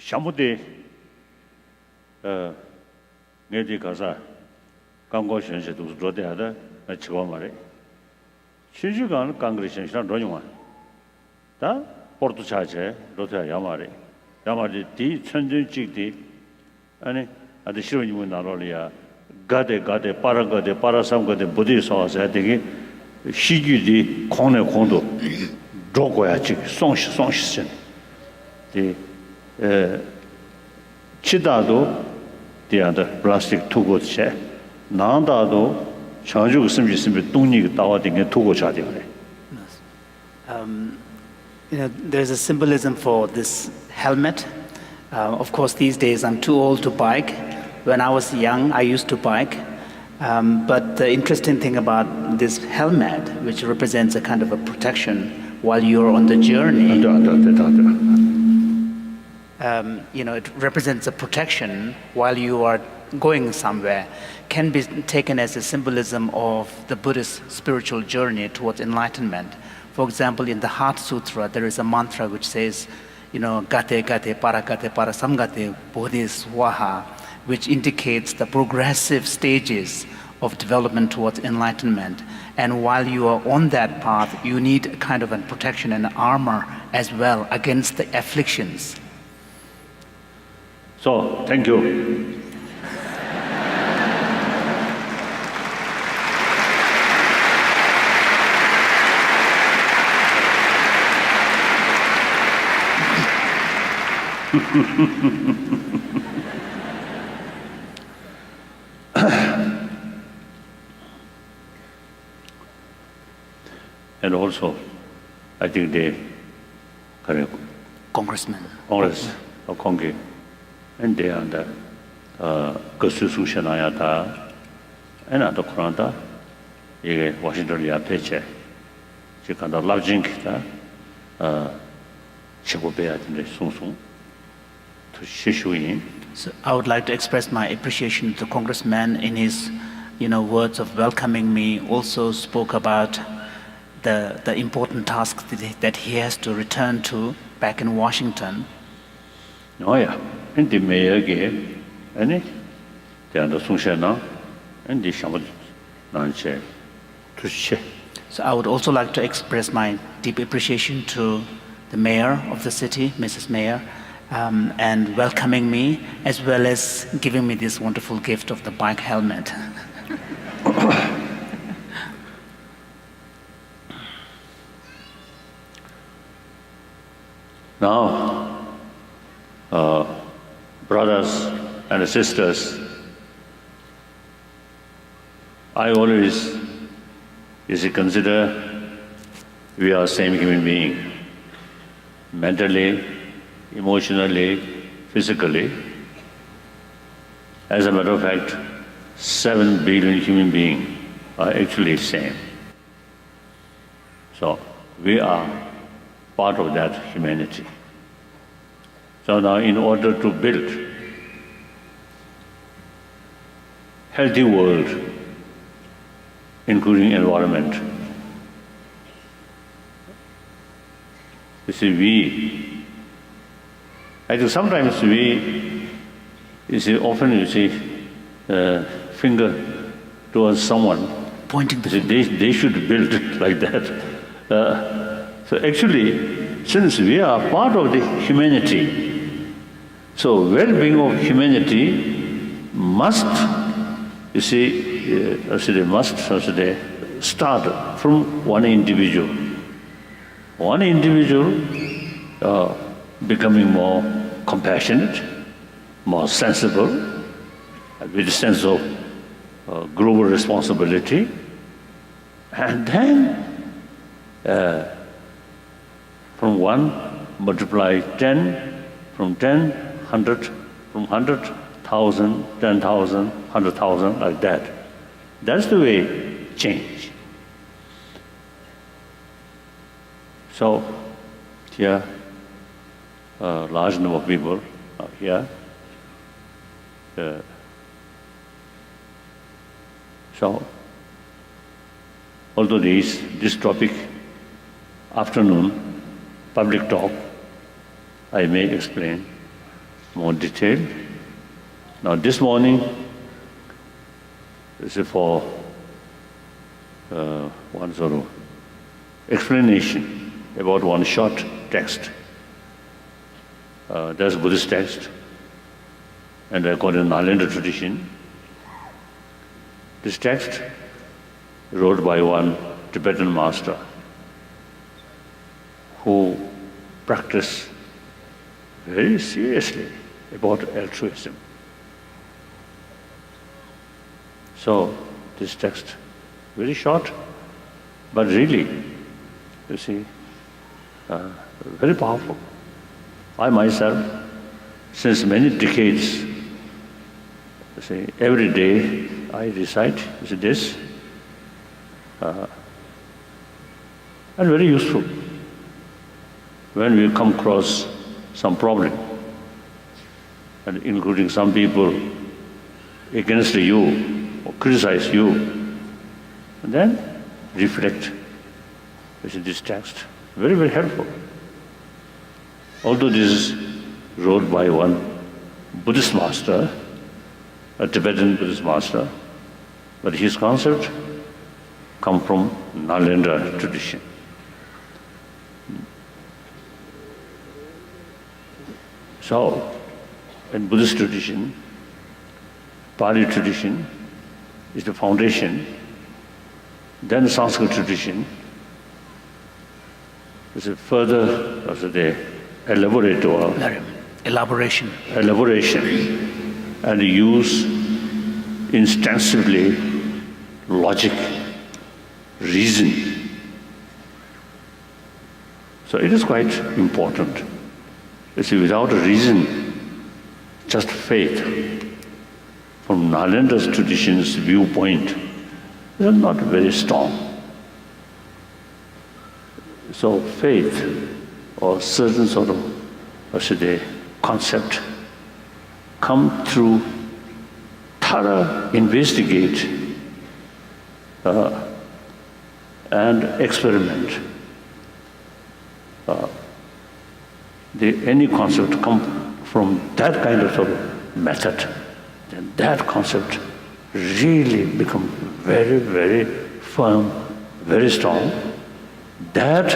Shamude Nedi Gaza, Gango Shenshi to Rodea, a Chigomare. Shijugan, Congregation, Royuan. Da Porto Chache, Rota Yamari. Yamari, T. Chunjun Chigdi, and at the showing you in Arolia, Gade, Paragade, Parasamgade, Buddhist house, I think, Shigi, Kone Kondo, Drogoyachik, Song, the Chidado, the other plastic two good share, Nandado, Chanju Simbi Tuni, Tawading, and Tugo Chadi. There's a symbolism for this helmet. Of course, these days I'm too old to bike. When I was young, I used to bike. But the interesting thing about this helmet, which represents a kind of a protection while you're on the journey, it represents a protection while you are going somewhere, can be taken as a symbolism of the Buddhist spiritual journey towards enlightenment. For example, in the Heart Sutra, there is a mantra which says, gate, para samgate, bodhi swaha, which indicates the progressive stages of development towards enlightenment. And while you are on that path, you need a kind of a protection and armor as well against the afflictions. So, thank you. And also, I think the Congress of Congress, and they are the Constitution and other Kuranda, Washington Yapeche, she can the lodging, Chibobea in the Sung to Shishuin. So I would like to express my appreciation to the congressman in his words of welcoming me, also spoke about the important task that he has to return to back in Washington. Oh yeah, and the mayor gave any the under Sungshana and the Shaman Nanche to share. So I would also like to express my deep appreciation to the mayor of the city, Mrs. Mayor, and welcoming me, as well as giving me this wonderful gift of the bike helmet. Now, brothers and sisters, I always consider we are same human being, mentally, emotionally, physically. As a matter of fact, 7 billion human beings are actually same. So we are part of that humanity. So now in order to build healthy world, including environment, you see, I think sometimes finger towards someone, pointing the they should build like that. So actually, since we are part of the humanity, so well-being of humanity must, start from one individual. One individual becoming more compassionate, more sensible, with a sense of global responsibility, and then from 1 multiply 10, from 10, 100, from 100, 1,000, 10,000, 100,000, like that. That's the way change. So here, a large number of people are here. So, although this topic, afternoon, public talk, I may explain more detail. Now this morning, this is for one sort of explanation about one short text. There's a Buddhist text, and according to Nalanda tradition, this text wrote by one Tibetan master who practiced very seriously about altruism. So this text, very short, but really, you see, very powerful. I myself, since many decades, you see, every day I recite this, and very useful when we come across some problem, and including some people against you or criticize you, and then reflect. This text, very, very helpful. Although this is wrote by one Buddhist master, a Tibetan Buddhist master, but his concept come from Nalanda tradition. So, in Buddhist tradition, Pali tradition is the foundation, then Sanskrit tradition is a further, elaboration, and use extensively logic, reason. So it is quite important. You see, without a reason, just faith, from Nalanda's tradition's viewpoint, they are not very strong. So faith, or certain sort of, concept, come through thorough investigate and experiment. Any concept come from that kind of sort of method, then that concept really become very, very firm, very strong. That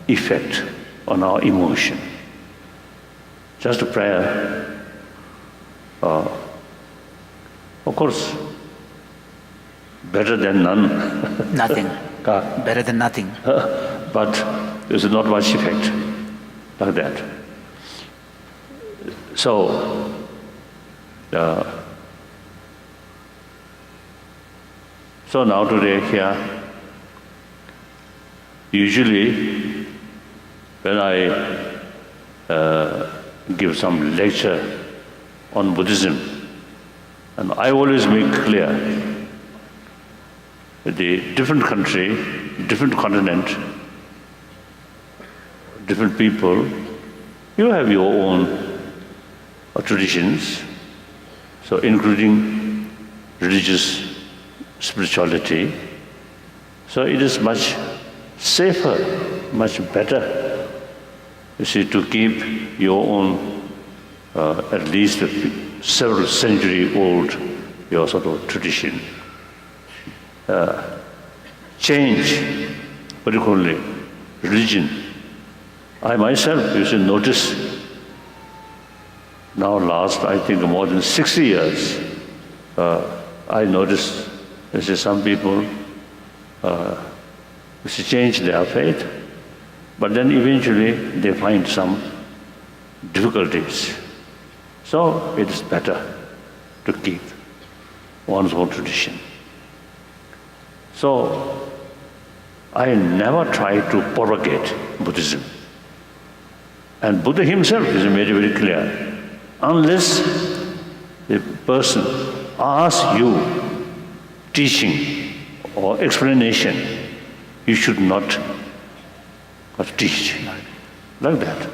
effect on our emotion. Just a prayer, of course, better than none. Nothing. Better than nothing. But there's not much effect like that. So, so now today here, usually when I give some lecture on Buddhism, and I always make clear that the different country, different continent, different people, you have your own traditions, so including religious spirituality. So it is much safer, much better, you see, to keep your own, at least several century old, your sort of tradition. Change, particularly religion. I myself, you should notice, now last, I think, more than 60 years, I noticed, you see, some people, change their faith, but then eventually they find some difficulties. So it is better to keep one's own tradition. So I never try to propagate Buddhism. And Buddha himself is very, very clear. Unless the person asks you teaching or explanation, you should not teach like that.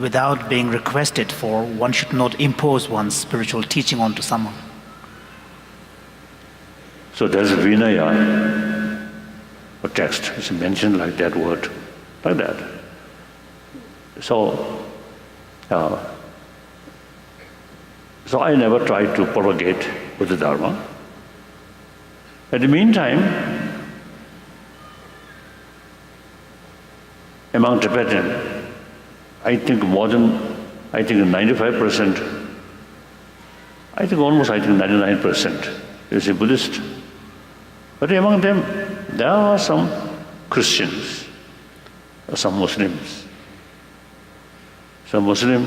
Without being requested for, one should not impose one's spiritual teaching onto someone. So there's a Vinaya, a text is mentioned like that word, like that. So I never tried to propagate Buddha Dharma. At the meantime, among Tibetan, I think 95%, almost 99% is a Buddhist. But among them, there are some Christians, some Muslims. Some Muslim,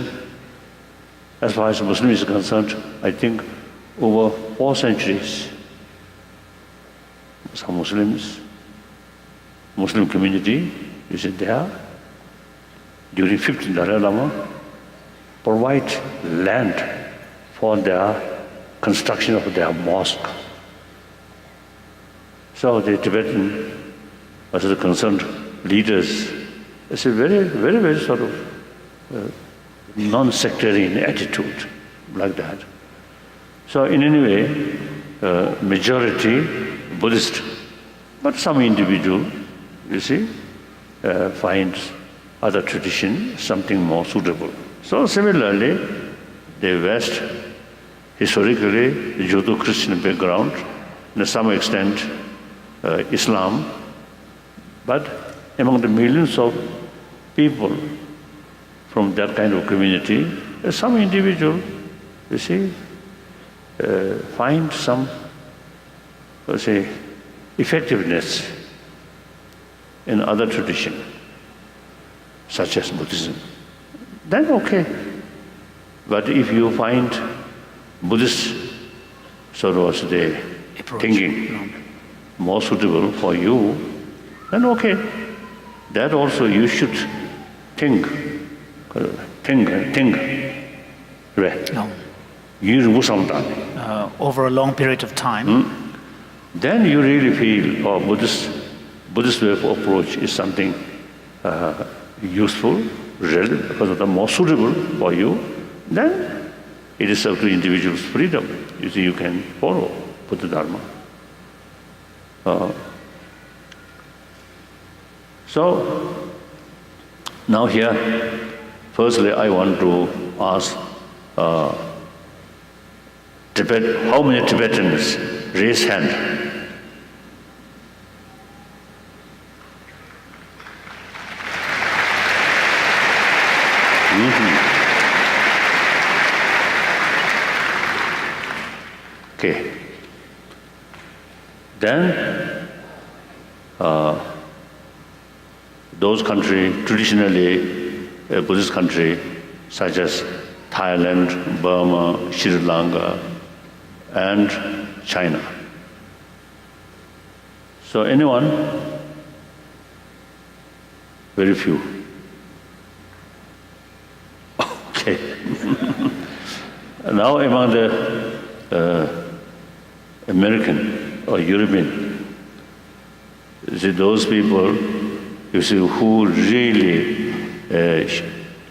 as far as Muslim is concerned, I think over 4 centuries, some Muslims, Muslim community, you see there, during 15th Dalai Lama, provide land for their construction of their mosque. So the Tibetan, as the concerned leaders, it's a very sort of non-sectarian attitude like that. So in any way, majority Buddhist, but some individual, you see, finds other tradition something more suitable. So similarly, the West, historically, the Judeo-Christian background, to some extent, Islam, but among the millions of people from that kind of community, some individual, you see, find some, let's say, effectiveness in other tradition, such as Buddhism. Then okay. But if you find Buddhist sort of the thinking more suitable for you, then okay. That also you should think. Right. No. Over a long period of time. Then you really feel, oh, Buddhist way of approach is something useful, relevant, because of the more suitable for you. Then it is up to individual's freedom. You see, you can follow Buddha Dharma. So now here, firstly, I want to ask how many Tibetans raise hand? Okay. Then those countries, traditionally a Buddhist country, such as Thailand, Burma, Sri Lanka, and China. So anyone? Very few. Okay. Now among the American or European, you see those people, you see, who really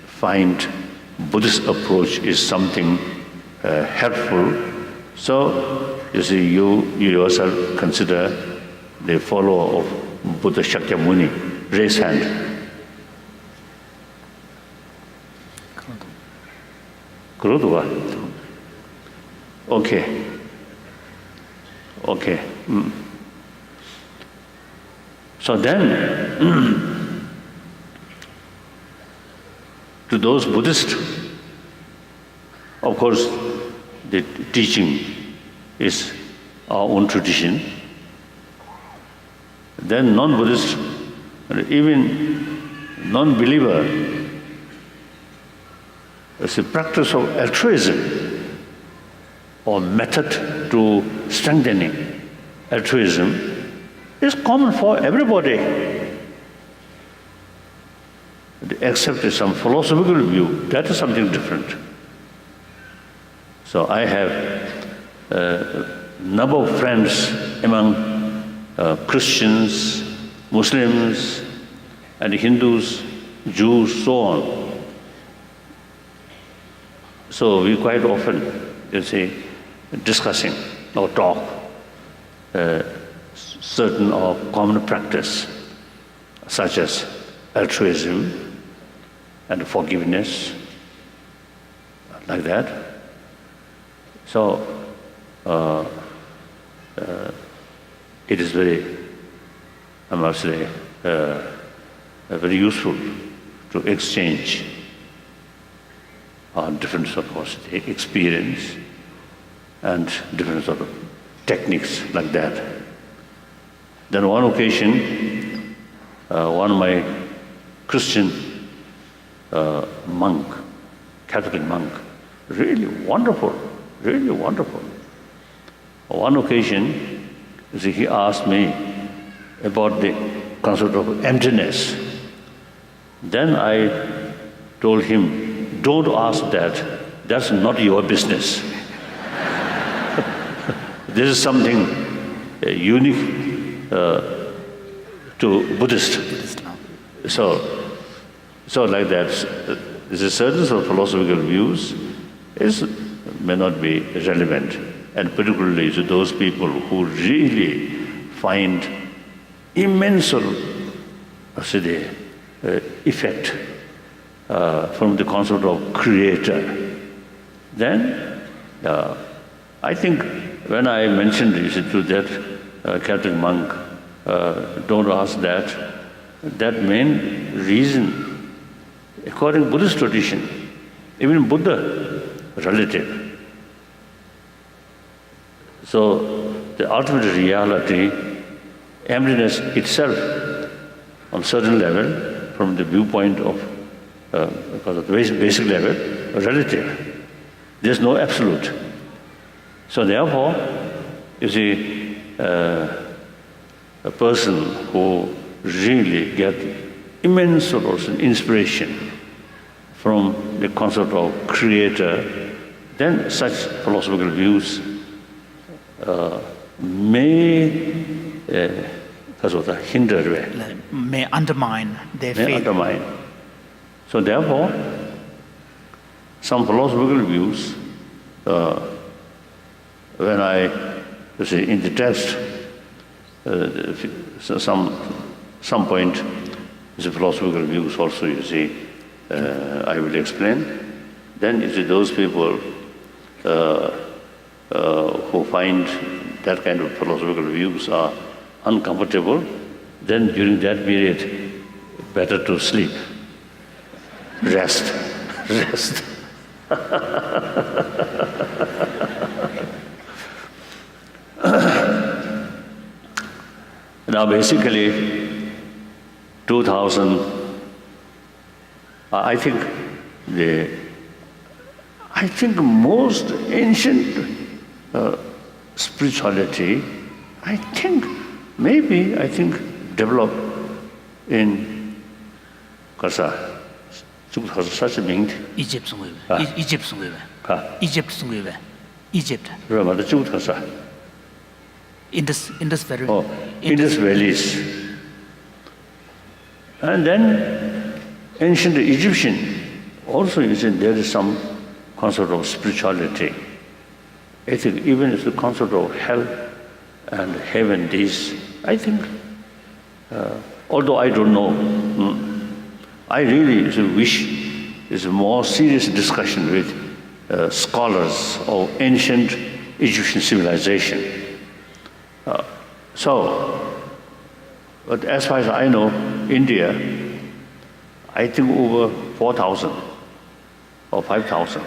find Buddhist approach is something helpful. So, you see, you yourself consider the follower of Buddha Shakyamuni. Raise hand. Kuruduwa. Okay. Okay. So then, to those Buddhists, of course, the teaching is our own tradition. Then non-Buddhist, even non-believer, it's a practice of altruism or method to strengthening altruism is common for everybody. Except some philosophical view, that is something different. So I have a number of friends among Christians, Muslims, and Hindus, Jews, so on. So we quite often, you see, discussing or talk certain or common practice, such as altruism, and forgiveness, like that. So it is very, I must say, very useful to exchange on different sort of experience and different sort of techniques like that. Then one occasion, one of my Christian monk, Catholic monk, really wonderful. One occasion, he asked me about the concept of emptiness. Then I told him, don't ask that, that's not your business. This is something unique to Buddhist. So like that, there's a certain sort of philosophical views may not be relevant, and particularly to those people who really find immense sort of effect from the concept of creator. Then I think when I mentioned to that Catholic monk, don't ask that main reason, according to Buddhist tradition, even Buddha, relative. So the ultimate reality, emptiness itself, on certain level, from the viewpoint of, because of the basic level, relative. There's no absolute. So therefore, you see, a person who really gets immense sort of inspiration from the concept of creator, then such philosophical views may hinder, may undermine their faith. So therefore, some philosophical views, when I, you see, in the text, some point, the philosophical views also, you see, I will explain. Then you see those people who find that kind of philosophical views are uncomfortable, then during that period, better to sleep, rest. Now basically, 2000, I think most ancient spirituality, developed in such a meaning. Egypt. Indus Valleys. And then ancient Egyptian, also you see there is some concept of spirituality. I think even the concept of hell and heaven, although I don't know, I really wish there's a more serious discussion with scholars of ancient Egyptian civilization. But as far as I know, India, I think over 4,000 or 5,000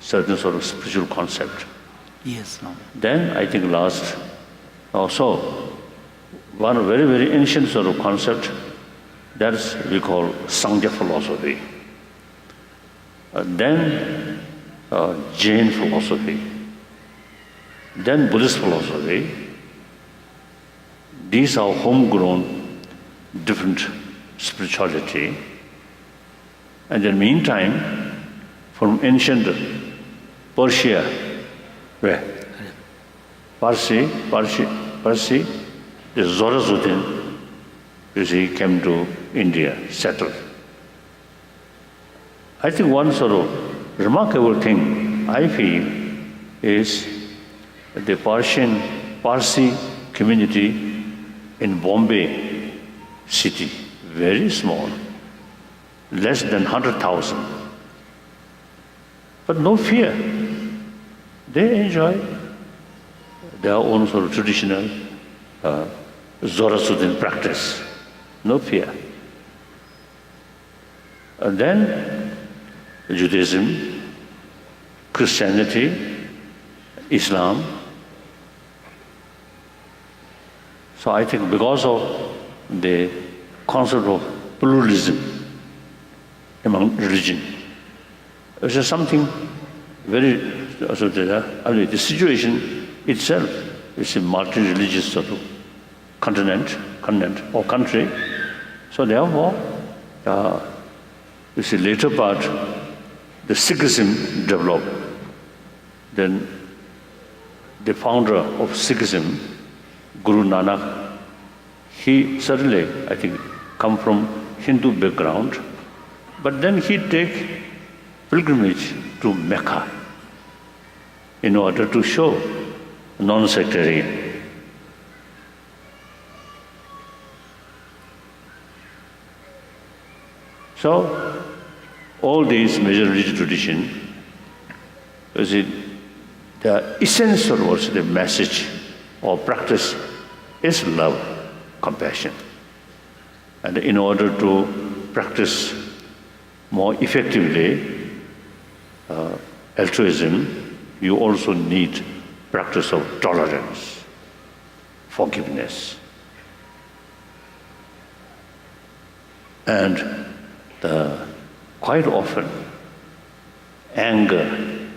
certain sort of spiritual concept. Yes. Then I think last also one very, very ancient sort of concept, that's we call Sangha philosophy. Then Jain philosophy. Then Buddhist philosophy. These are homegrown different spirituality. And in the meantime, from ancient Persia, where Parsi, the Zoroastrian, you see, came to India, settled. I think one sort of remarkable thing I feel is the Parsi community in Bombay city, very small. less than 100,000. But no fear. They enjoy their own sort of traditional Zoroastrian practice. No fear. And then Judaism, Christianity, Islam. So I think because of the concept of pluralism among religion, it's just something very, the situation itself is a multi-religious sort of continent or country. So therefore, you see later part, the Sikhism developed. Then the founder of Sikhism, Guru Nanak, he certainly, I think, come from Hindu background, but then he take pilgrimage to Mecca in order to show non-sectarian. So, all these major religious traditions, the essence towards the message or practice is love, compassion. And in order to practice more effectively altruism, you also need practice of tolerance, forgiveness. And quite often, anger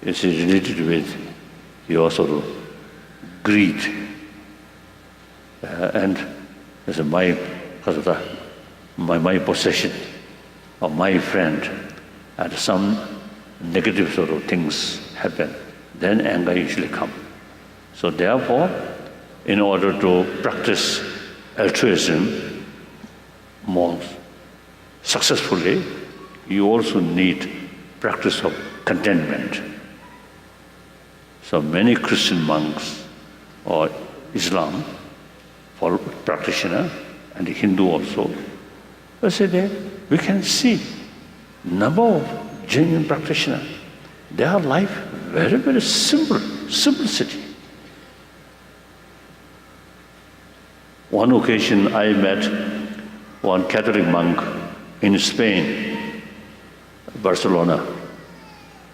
is related with your sort of greed. And as my possession or my friend, and some negative sort of things happen, then anger usually comes. So therefore, in order to practice altruism more successfully, you also need practice of contentment. So many Christian monks or Islam practitioner and Hindu also, they say that we can see number of genuine practitioners. Their life very, very simple, simplicity. One occasion I met one Catholic monk in Spain, Barcelona.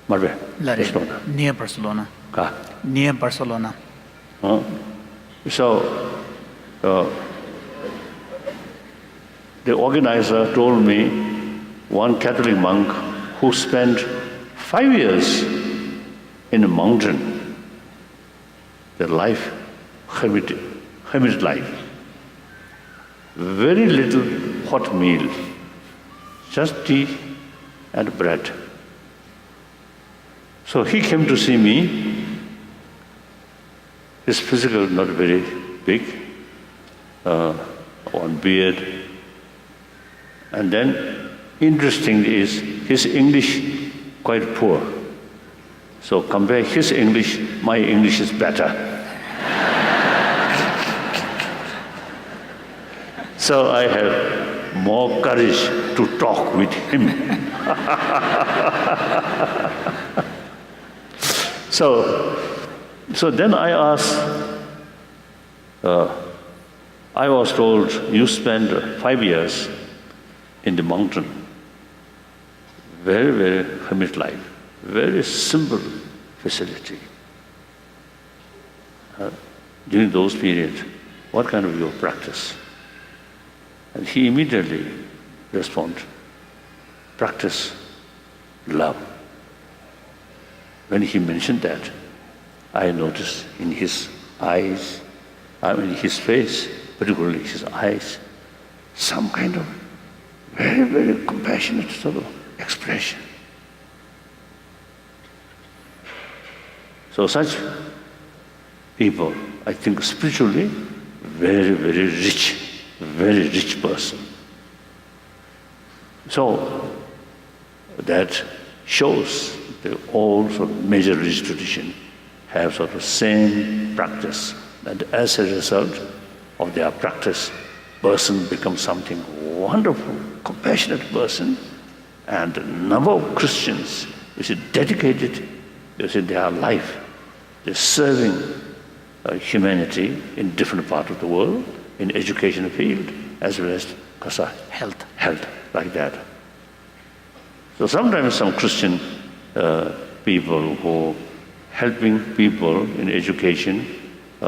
Barcelona. Near Barcelona. Near Barcelona. So, the organizer told me one Catholic monk who spent 5 years in a mountain, their life, hermit life. Very little hot meal, just tea and bread. So he came to see me. His physical not very big, one beard. And then interesting is his English quite poor. So compare his English, my English is better. So I have more courage to talk with him. So then I asked, I was told you spent 5 years in the mountain. Very, very hermit life, very simple facility. During those periods, what kind of your practice? And he immediately responded, practice love. When he mentioned that, I noticed in his eyes, his face, particularly his eyes, some kind of very, very compassionate sort of expression. So such people, I think spiritually, very, very rich person. So that shows that all sort of major religious traditions have sort of same practice. And as a result of their practice, person becomes something wonderful. compassionate person, and the number of Christians is dedicated, their life, they're serving humanity in different parts of the world, in education field, as well as health, like that. So sometimes some Christian people who helping people in education,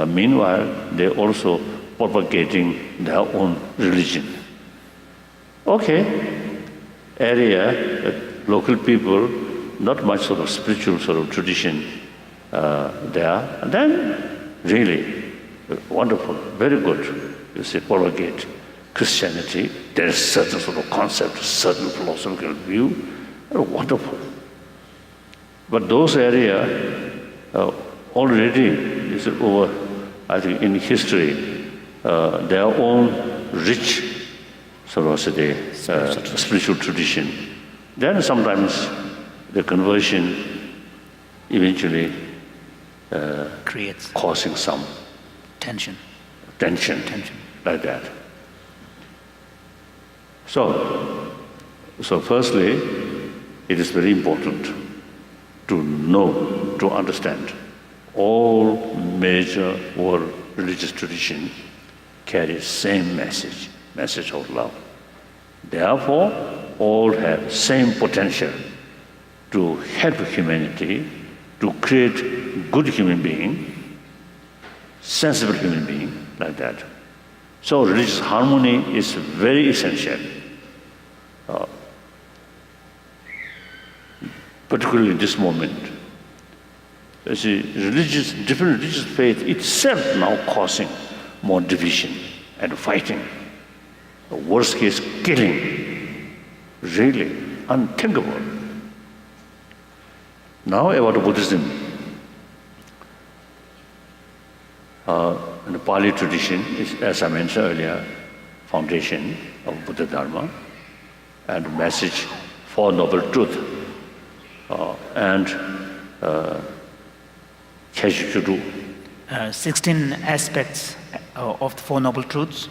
meanwhile they're also propagating their own religion. Okay, area, local people, not much sort of spiritual sort of tradition there, and then really wonderful, very good, you see, propagate Christianity. There is certain sort of concept, certain philosophical view, wonderful. But those areas already is over, I think, in history, their own rich sort of spiritual tradition. Then sometimes the conversion eventually creates causing some tension, like that. So firstly, it is very important to know, to understand all major world religious traditions carry the same message of love. Therefore, all have same potential to help humanity, to create good human being, sensible human being, like that. So religious harmony is very essential. Particularly in this moment. You see, different religious faith itself now causing more division and fighting. Worst case, killing. Really unthinkable. Now about Buddhism. In the Pali tradition is, as I mentioned earlier, foundation of Buddha Dharma and message for noble truth. And 16 aspects of the Four Noble Truths.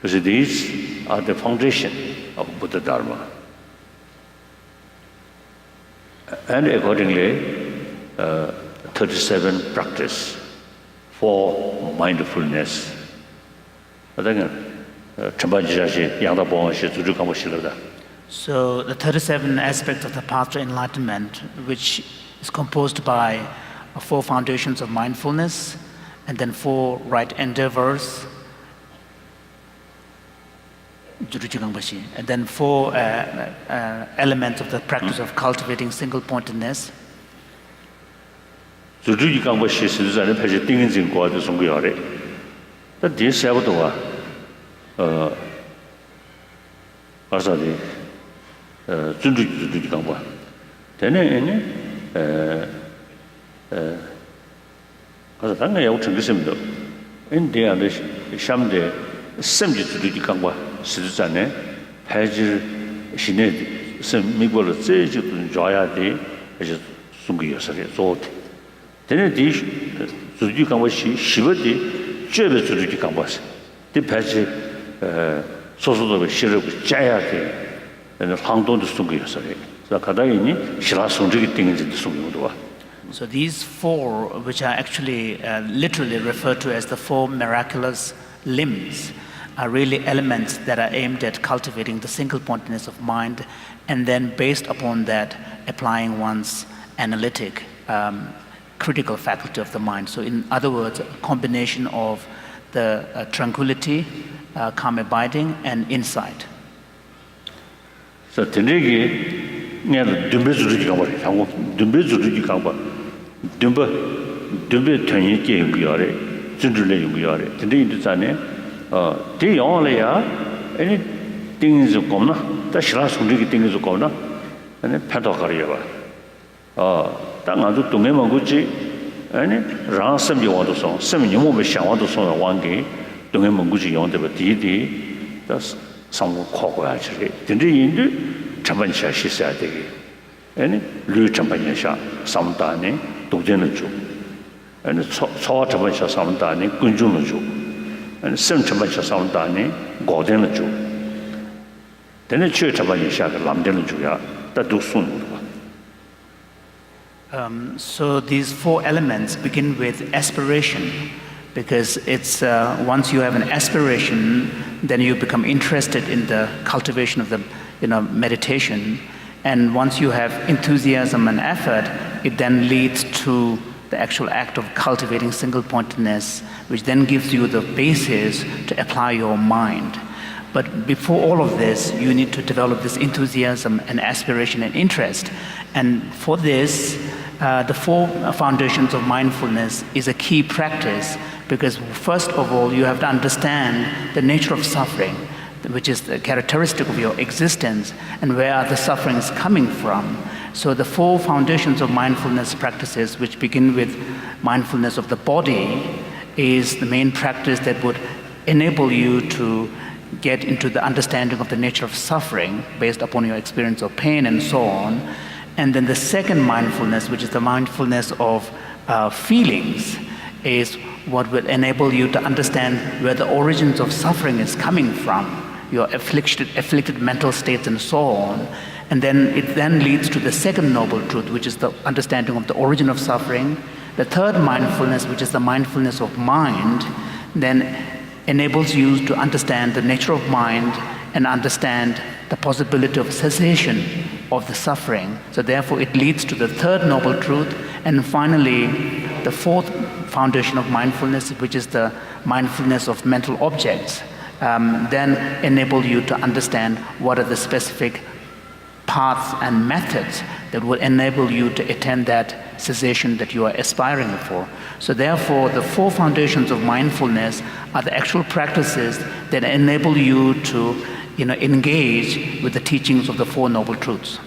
Because these are the foundation of Buddha Dharma. And accordingly, 37 practice for mindfulness. So the 37 aspects of the path to enlightenment, which is composed by 4 foundations of mindfulness, and then 4 right endeavors, and then 4 elements of the practice of cultivating single-pointedness. So these 4, which are actually literally referred to as the 4 miraculous limbs, are really elements that are aimed at cultivating the single-pointedness of mind, and then based upon that, applying one's analytic, critical faculty of the mind. So in other words, a combination of the tranquility, calm abiding, and insight. So today, and Lu Champanyasha, Samtani, Dogdenaju, and Saw Champanyasha Samtani, Gunjunuju, and Sem Champanyasha Samtani, Gordenaju. Then church about you shaka lamden juya that do soon. So these four elements begin with aspiration, because it's once you have an aspiration, then you become interested in the cultivation of the meditation, and once you have enthusiasm and effort, it then leads to the actual act of cultivating single-pointedness, which then gives you the basis to apply your mind. But before all of this, you need to develop this enthusiasm and aspiration and interest. And for this, the four foundations of mindfulness is a key practice, because first of all, you have to understand the nature of suffering, which is the characteristic of your existence, and where are the sufferings coming from. So the four foundations of mindfulness practices, which begin with mindfulness of the body, is the main practice that would enable you to get into the understanding of the nature of suffering based upon your experience of pain and so on. And then the second mindfulness, which is the mindfulness of feelings, is what will enable you to understand where the origins of suffering is coming from, your afflicted mental states and so on. And then it then leads to the second noble truth, which is the understanding of the origin of suffering. The third mindfulness, which is the mindfulness of mind, then enables you to understand the nature of mind and understand the possibility of cessation of the suffering. So therefore it leads to the third noble truth. And finally, the fourth foundation of mindfulness, which is the mindfulness of mental objects, then enable you to understand what are the specific paths and methods that will enable you to attain that cessation that you are aspiring for. So therefore, the four foundations of mindfulness are the actual practices that enable you to engage with the teachings of the Four Noble Truths.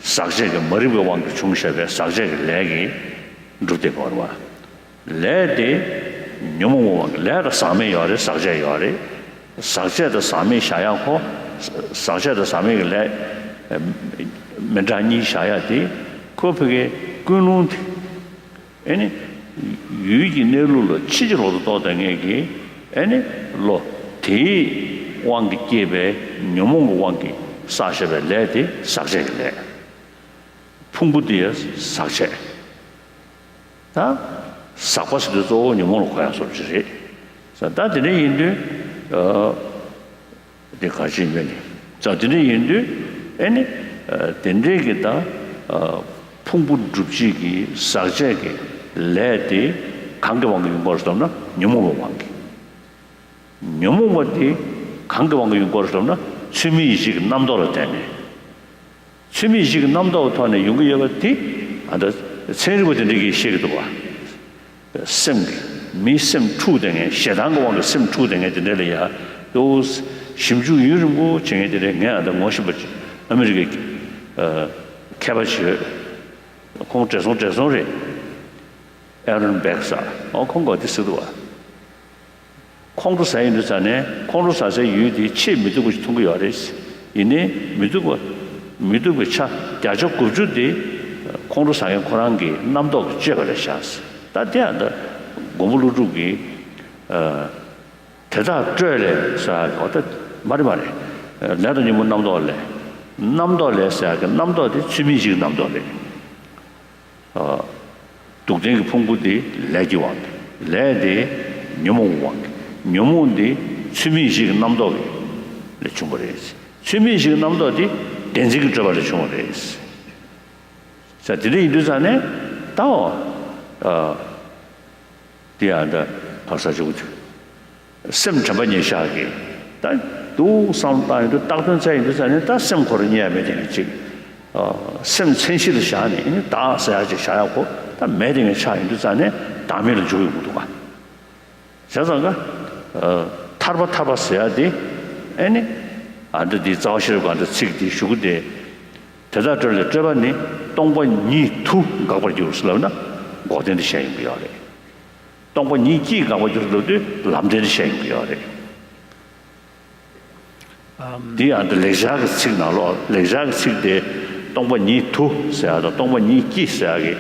sakje ge mari ge wang chung she be sakje ge le ge rute borwa le de nyomo wang le da same yore sakje yore sakje da same shaya ko sakje da same ge le mendrani shaya de ko pege kunun ene yuji nelu lo chijiro do dangegi ene lo ti wangi kebe nyomong wangi 사셔베 레디 sakshele 풍부디에 sakshele 다 sakwa스도 또 nyomong 거야 소리지 자 다들 인도 대가진면이 자 들이 인도 아니 된데기다 풍부 줍지기 sakshele 레디 강경왕이 뭐였나 nyomong 왕기 nyomong 강경왕이 뭐였나 취미의식 남도로 되네. 취미의식 남도로 되네. 용기여가티 아다 세르고든 이게 시기도 봐. 심 미심 투등에 시단고 왕의 심 투등에 되려야 또 심주 유름고 정해들에 내가 뭐시버지. 아메리게 캐바시 공제송제송리 에런 백사 콩고 디스도 와. 콩도 사이는 전에 콩도 사서 유디 치 믿고 싶은 거 열었어. 이네 믿고 차 야적 구주디 콩도 사이 코란 게 남도 제거를 샤스. 다대한다 고물루기 대다 저래 사 어떤 말이 나도 님 남도 올래. 남도 올래서 남도디 취미식 남도래. 독쟁이 풍부디 레지왕. 레디 녀몽왕. 묘문디 취미식 남도에 충분해지. 취미식 남도디 된지기 잡아를 충분해지. 자, 들이 이르잖아요. 또 디아다 파사주고 심 잡아니 샤기. 또 상당히도 따뜻한 사이들잖아요. 다 심코르니아 메딩지. 심 천시를 샤네. 다 써야지 샤야고 다 메딩의 샤인들잖아요. 다음에는 주의 무도가. 자자가 타바 써야 돼. 아니 안들이 자실고 안들 찍디 슈고데 대자들 저번에 동번 니투 가버 줄슬나 고된의 샤인 비어래. 동번 니기 가버 줄도 람데의 샤인 비어래. 디 안들 레자가 시그널로 레자가 시데 동번 니투 써야도 동번 니기 써야게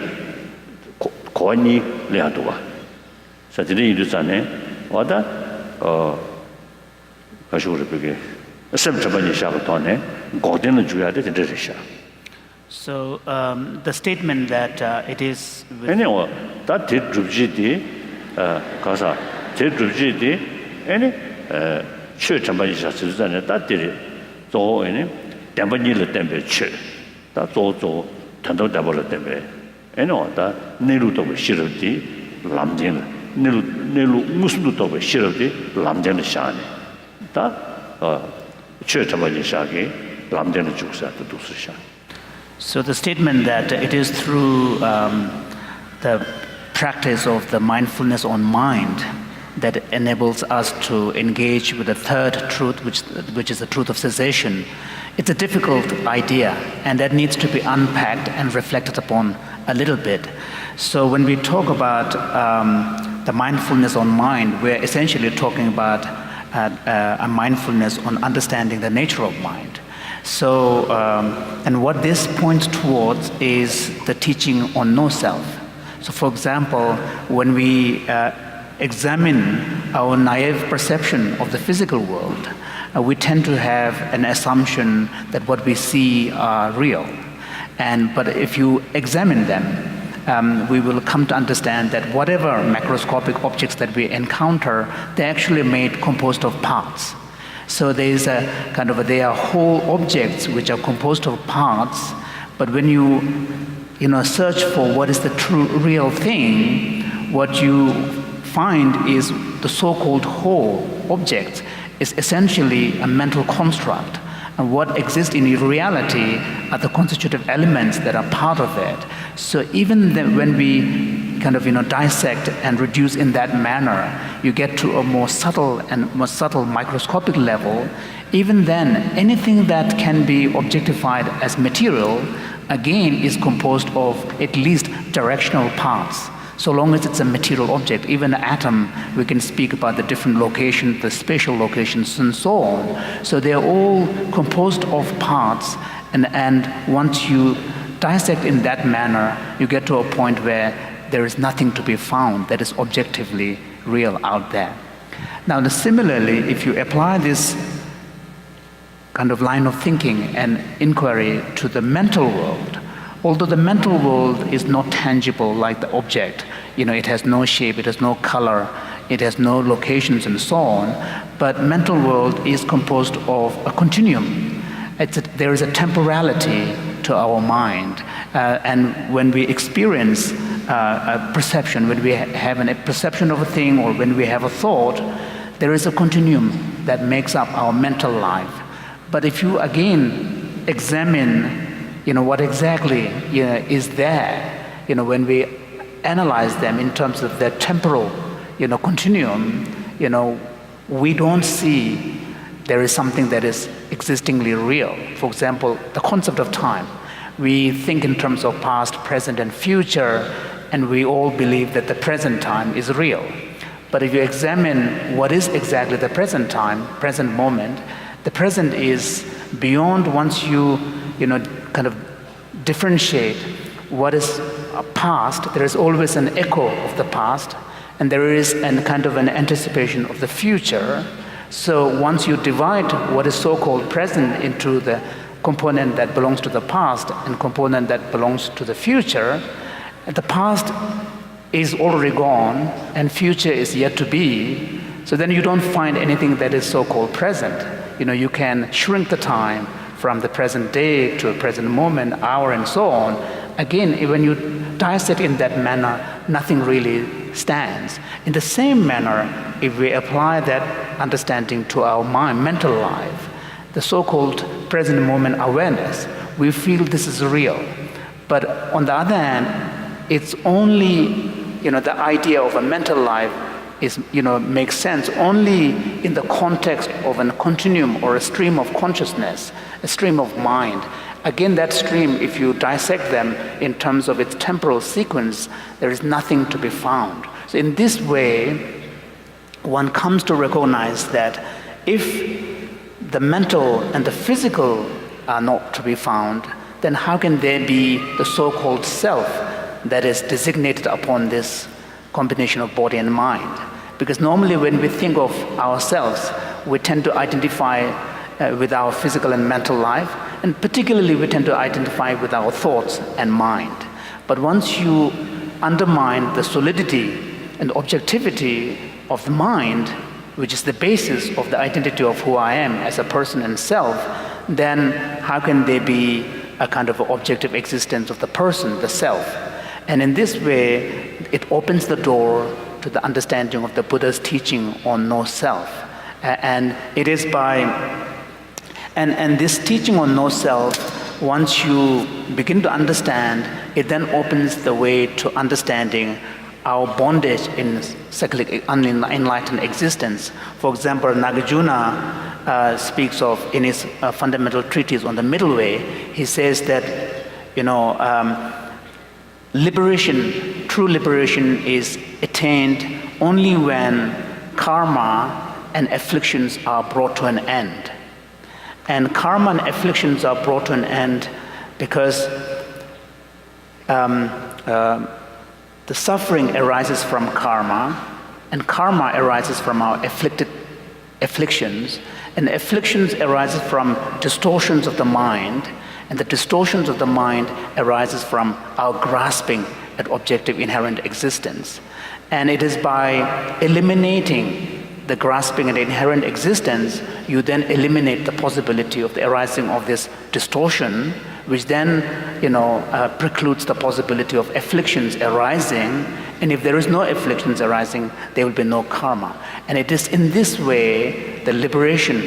고니 레아도와. 사실은 이르잖아요. 와다 가시고를 그게 셈점만이 시작부터네 고대는 줘야 돼 진짜시야. So the statement that it is 아니요. 다 대줍지디 가사 대줍지디 아니 최점만이 시작했잖아요. 다들이 또 아니 담번일을 때문에 다 조조 단도 잡을 때문에 아니요. 다 내루도 싫었지 남진 내루 무슨도 더 싫어지 남자는 샤네 다 최저번에 샤게 남자는 죽사도 두스샤. So the statement that it is through the practice of the mindfulness on mind that enables us to engage with the third truth, which is the truth of cessation. It's a difficult idea, and that needs to be unpacked and reflected upon a little bit. So when we talk about the mindfulness on mind, we're essentially talking about a mindfulness on understanding the nature of mind. So, and what this points towards is the teaching on no self. So for example, when we examine our naive perception of the physical world, we tend to have an assumption that what we see are real. But if you examine them, we will come to understand that whatever macroscopic objects that we encounter, they're actually composed of parts. So there's they are whole objects which are composed of parts, but when you search for what is the true real thing, what you find is the so-called whole object is essentially a mental construct. And what exists in reality are the constitutive elements that are part of it. So even when we dissect and reduce in that manner, you get to a more subtle microscopic level. Even then, anything that can be objectified as material again is composed of at least directional parts. So long as it's a material object, even an atom, we can speak about the different locations, the spatial locations, and so on. So they're all composed of parts, and once you dissect in that manner, you get to a point where there is nothing to be found that is objectively real out there. Now, similarly, if you apply this kind of line of thinking and inquiry to the mental world, although the mental world is not tangible like the object, it has no shape, it has no color, it has no locations and so on, but mental world is composed of a continuum. There is a temporality to our mind, and when we experience a perception, when we have a perception of a thing or when we have a thought, there is a continuum that makes up our mental life. But if you again examine what exactly is there, when we analyze them in terms of their temporal continuum, we don't see there is something that is existingly real. For example, the concept of time. We think in terms of past, present, and future, and we all believe that the present time is real. But if you examine what is exactly the present time, present moment, the present is beyond once you kind of differentiate what is past. There is always an echo of the past, and there is a kind of an anticipation of the future. So once you divide what is so-called present into the component that belongs to the past and component that belongs to the future, the past is already gone and future is yet to be. So then you don't find anything that is so-called present. You can shrink the time from the present day to a present moment, hour, and so on. Again, when you dissect in that manner, nothing really stands. In the same manner, if we apply that understanding to our mind, mental life, the so-called present moment awareness, we feel this is real. But on the other hand, it's only, the idea of a mental life is, makes sense only in the context of a continuum or a stream of consciousness, a stream of mind. Again, that stream, if you dissect them in terms of its temporal sequence, there is nothing to be found. So in this way, one comes to recognize that if the mental and the physical are not to be found, then how can there be the so-called self that is designated upon this combination of body and mind? Because normally when we think of ourselves, we tend to identify with our physical and mental life, and particularly we tend to identify with our thoughts and mind. But once you undermine the solidity and objectivity of the mind, which is the basis of the identity of who I am as a person and self, then how can there be a kind of objective existence of the person, the self? And in this way, it opens the door to the understanding of the Buddha's teaching on no self. And it is by, and this teaching on no self, once you begin to understand, it then opens the way to understanding our bondage in cyclic unenlightened existence. For example, Nagarjuna speaks of, in his fundamental treatise on the middle way, he says that, liberation, true liberation is attained only when karma and afflictions are brought to an end. And karma and afflictions are brought to an end because the suffering arises from karma, and karma arises from our afflictions, and afflictions arises from distortions of the mind, and the distortions of the mind arises from our grasping at objective inherent existence. And it is by eliminating the grasping at inherent existence, you then eliminate the possibility of the arising of this distortion, which then, precludes the possibility of afflictions arising. And if there is no afflictions arising, there will be no karma. And it is in this way the liberation,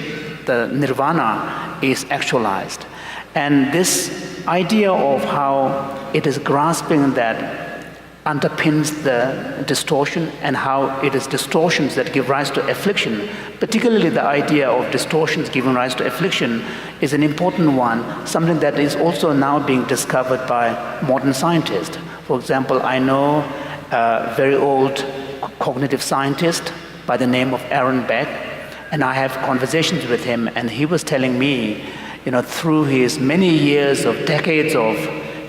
the nirvana, is actualized. And this idea of how it is grasping that underpins the distortion and how it is distortions that give rise to affliction. Particularly the idea of distortions giving rise to affliction is an important one, something that is also now being discovered by modern scientists. For example, I know a very old cognitive scientist by the name of Aaron Beck, and I have conversations with him, and he was telling me, through his many years of decades of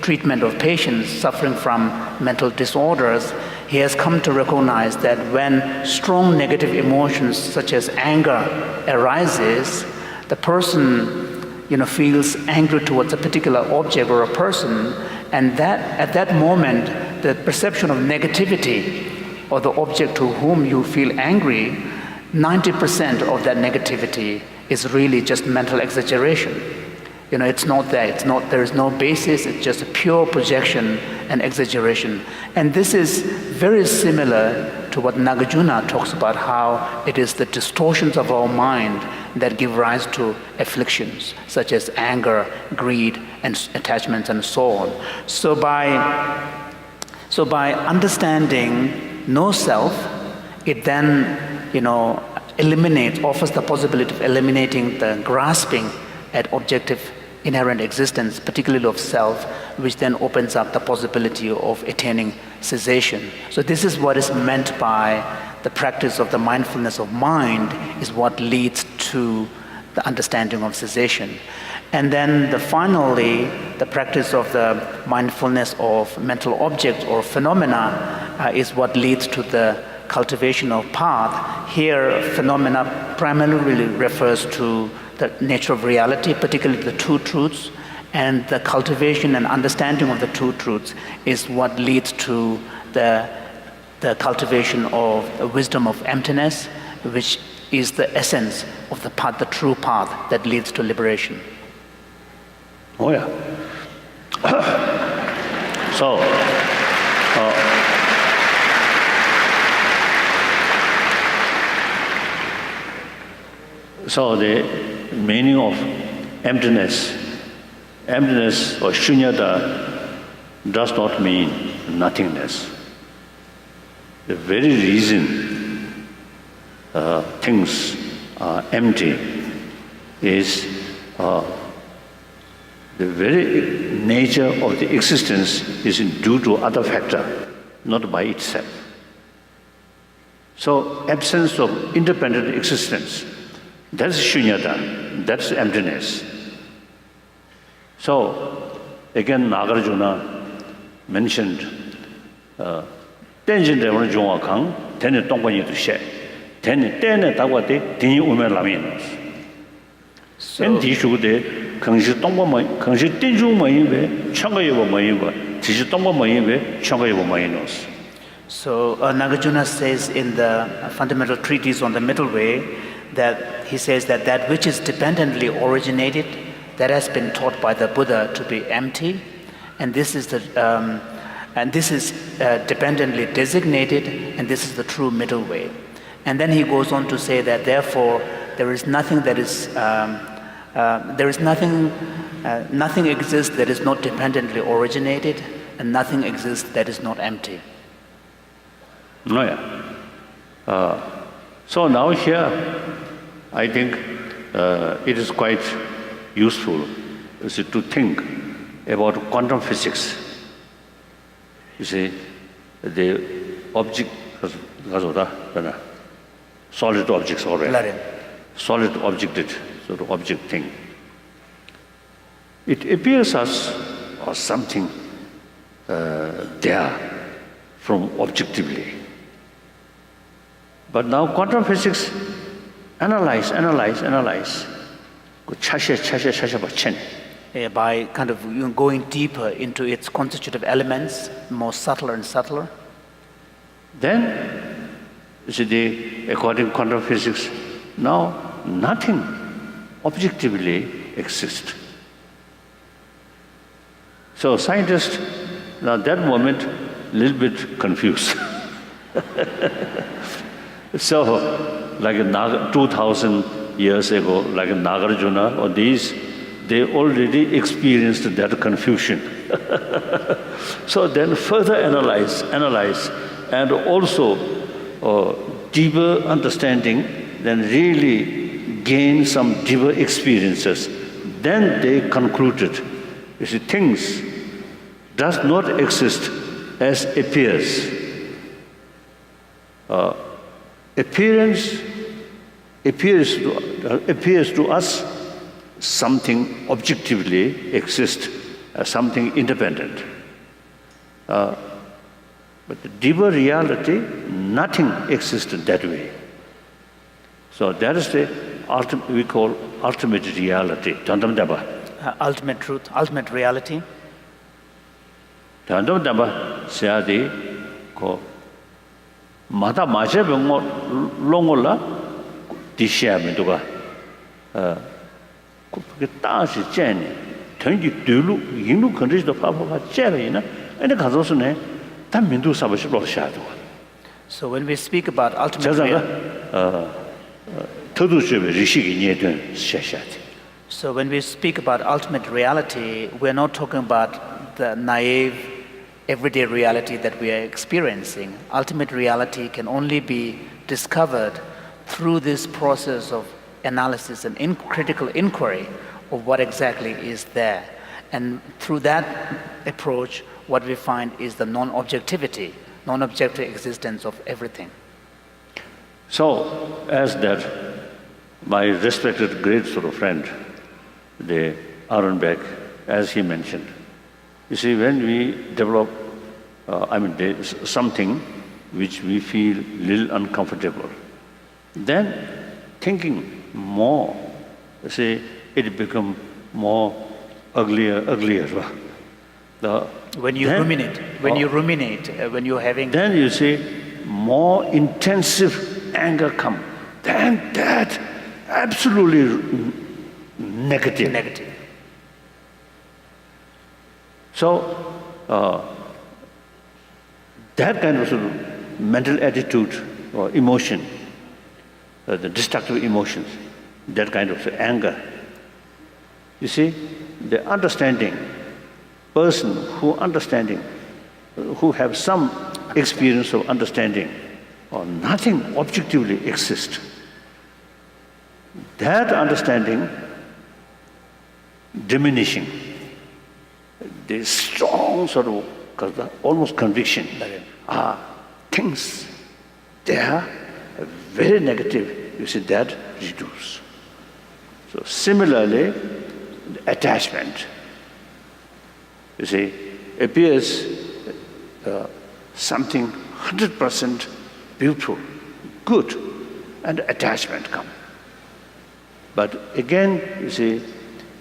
treatment of patients suffering from mental disorders, he has come to recognize that when strong negative emotions such as anger arises, the person feels angry towards a particular object or a person, and that at that moment the perception of negativity or the object to whom you feel angry, 90% of that negativity is really just mental exaggeration. It's not there. There is no basis. It's just a pure projection and exaggeration. And this is very similar to what Nagarjuna talks about, how it is the distortions of our mind that give rise to afflictions, such as anger, greed, and attachments, and so on. So by understanding no self, it then, offers the possibility of eliminating the grasping at objective inherent existence, particularly of self, which then opens up the possibility of attaining cessation. So this is what is meant by the practice of the mindfulness of mind, is what leads to the understanding of cessation. And then finally, the practice of the mindfulness of mental objects or phenomena is what leads to the cultivation of path. Here, phenomena primarily refers to the nature of reality, particularly the two truths, and the cultivation and understanding of the two truths is what leads to the cultivation of the wisdom of emptiness, which is the essence of the path, the true path that leads to liberation. Oh yeah. So the meaning of emptiness or shunyata does not mean nothingness. The very reason things are empty is the very nature of the existence is due to other factor, not by itself. So absence of independent existence, that's shunyata, that's emptiness. So again, Nagarjuna mentioned tenjin devon jongwa kang tene tongpa yi tu she tene dagwa de tinyi ume lamin. En di shu de kangshi tongpa ma kangshi tenju ma yin we changa yebo ma yin ba ji tongpa ma yin we changa yebo ma yin. So Nagarjuna says in the fundamental treatise on the middle way that he says that which is dependently originated, that has been taught by the Buddha to be empty, and this is dependently designated, and this is the true middle way. And then he goes on to say that therefore there is nothing that is nothing exists that is not dependently originated, and nothing exists that is not empty. No, yeah. So now here, I think it is quite useful to think about quantum physics. You see, the object, solid objects already, solid objected, sort of object thing. It appears as something there from objectively. But now quantum physics analyze. By kind of going deeper into its constitutive elements, more subtler and subtler. Then, you see, according to quantum physics, now nothing objectively exists. So scientists, now that moment, a little bit confused. So, like 2,000 years ago, like Nagarjuna or these, they already experienced that confusion. So then further analyze, and also deeper understanding, then really gain some deeper experiences. Then they concluded, you see, things does not exist as appears. Appears to us something objectively exists, something independent. But the deeper reality, nothing exists that way. So that is the ultimate, we call ultimate reality. Ultimate truth, ultimate reality. Seadi ko mata maje bengo longola disha menduga ko ke ta shi jeni tengi dulu yinu kandri do pa pa jere ina ene gazo sune ta mindu sabashi lo sha do. So when we speak about ultimate reality, so when we speak about ultimate reality, we're not talking about the naive everyday reality that we are experiencing. Ultimate reality can only be discovered through this process of analysis and critical inquiry of what exactly is there. And through that approach, what we find is the non-objective existence of everything. So, as that, my respected great sort of friend, the Aaron Beck, as he mentioned, you see, when we develop, there's something which we feel a little uncomfortable, then thinking more, you see, it becomes more uglier. When you ruminate, when you're having... Then you see, more intensive anger come. Then that absolutely negative. So, that kind of, sort of mental attitude or emotion, the destructive emotions, that kind of anger, you see, the understanding, person who have some experience of understanding, or nothing objectively exists, that understanding diminishing, the strong sort of almost conviction that things they are very negative, you see, that reduce. So similarly, the attachment, you see, appears something 100% beautiful, good, and attachment come. But again, you see,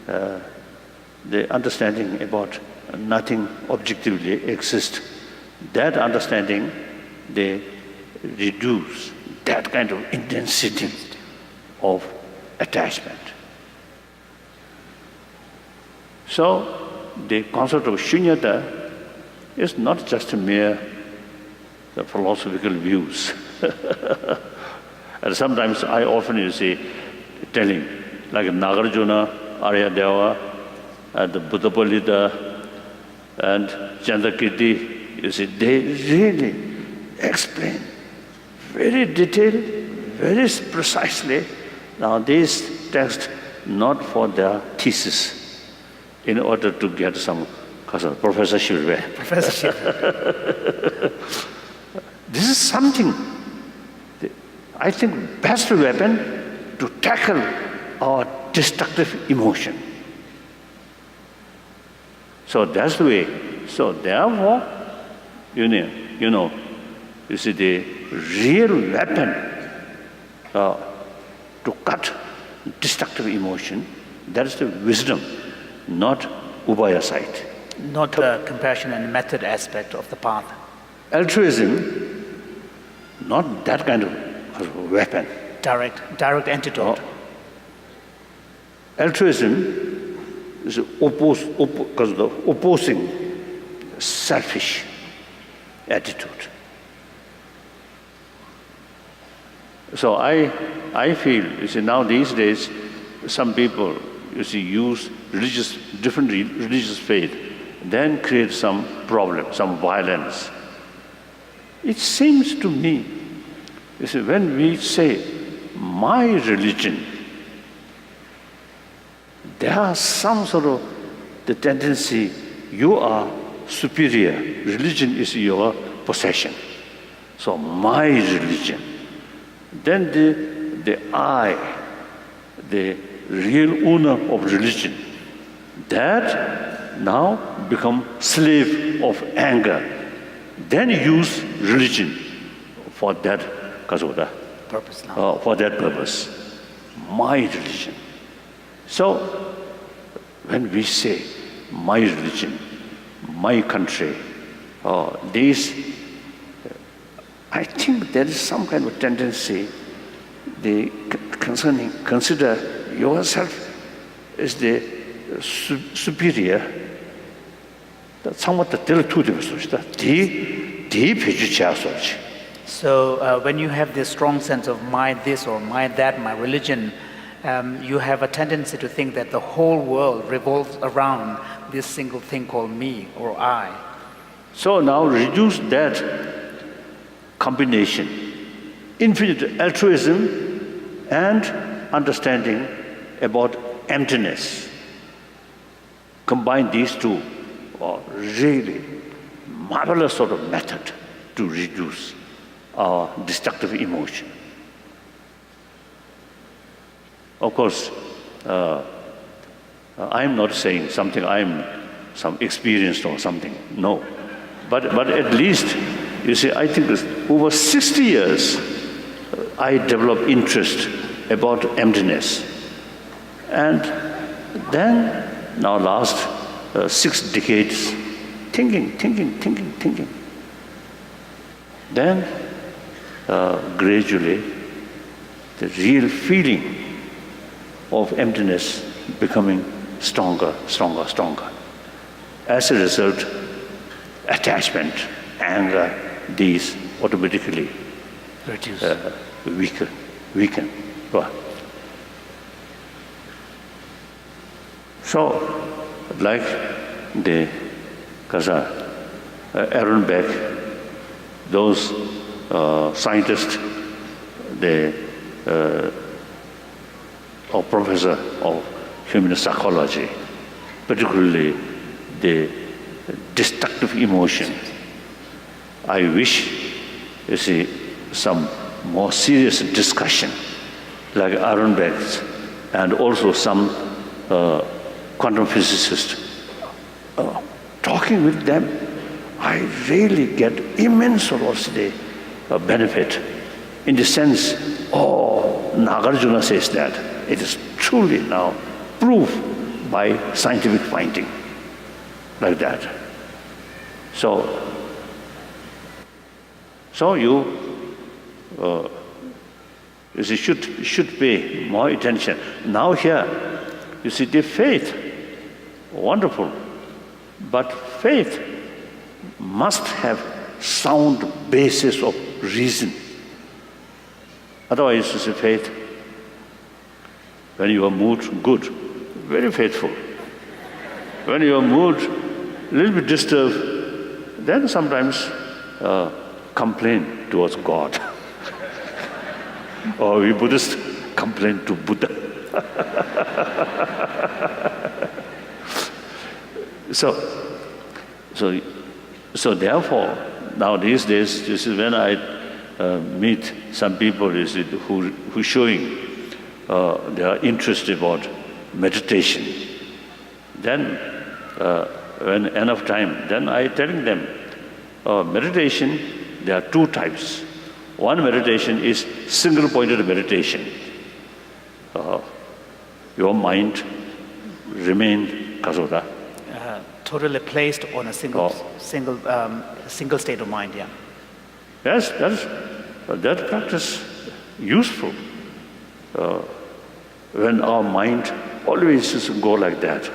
the understanding about nothing objectively exists, that understanding, they reduce that kind of intensity of attachment. So, the concept of shunyata is not just a mere philosophical views. And sometimes I often, you see, telling, like Nagarjuna, Aryadeva, and the Buddha Palita, and Chandrakirti, you see, they really explain very detailed, very precisely. Now, these texts not for their thesis, in order to get some professorship. This is something, I think, best weapon to tackle our destructive emotion. So that's the way. So therefore, you see, the real weapon to cut destructive emotion, that is the wisdom, not ubaya side. Not the compassion and method aspect of the path. Altruism, not that kind of weapon. Direct antidote. Altruism is opposing selfish attitude. So I feel, you see, now these days, some people, you see, use different religious faith then create some problem, some violence. It seems to me, you see, when we say, my religion, there are some sort of the tendency, you are superior, religion is your possession. So my religion. Then the I, the real owner of religion, that now become slave of anger. Then use religion for that purpose now. for that purpose. My religion. So when we say my religion, my country, I think there is some kind of tendency, consider yourself as the superior. somewhat tel-tu-de So when you have this strong sense of my this or my that, my religion, you have a tendency to think that the whole world revolves around this single thing called me or I. So now reduce that combination, infinite altruism and understanding about emptiness. Combine these two, really marvelous sort of method to reduce our destructive emotion. Of course, I'm not saying something I'm some experienced or something, no. But at least, you see, I think over 60 years, I developed interest about emptiness. And then, now last 6 decades, thinking. Then, gradually, the real feeling of emptiness becoming stronger. As a result, attachment, anger, these automatically reduce, weaken. So, like the Aaron Beck, those scientists, or professor of human psychology, particularly the destructive emotion. I wish, you see, some more serious discussion, like Aaron Beck's, and also some quantum physicists. Talking with them, I really get immense benefit, in the sense, Nagarjuna says that. It is truly now proved by scientific finding, like that. So you see, should pay more attention. Now here, you see, the faith, wonderful, but faith must have sound basis of reason. Otherwise, you see, faith, when your mood good, very faithful. When your mood a little bit disturbed, then sometimes complain towards God. Or we Buddhists complain to Buddha. So therefore, now these days, this is when I meet some people who showing they are interested about meditation. Then, when enough time, then I telling them, meditation, there are 2 types. One meditation is single-pointed meditation. Your mind remain kasoda. Totally placed on a single state of mind, yeah. Yes, that practice useful. When our mind always go like that.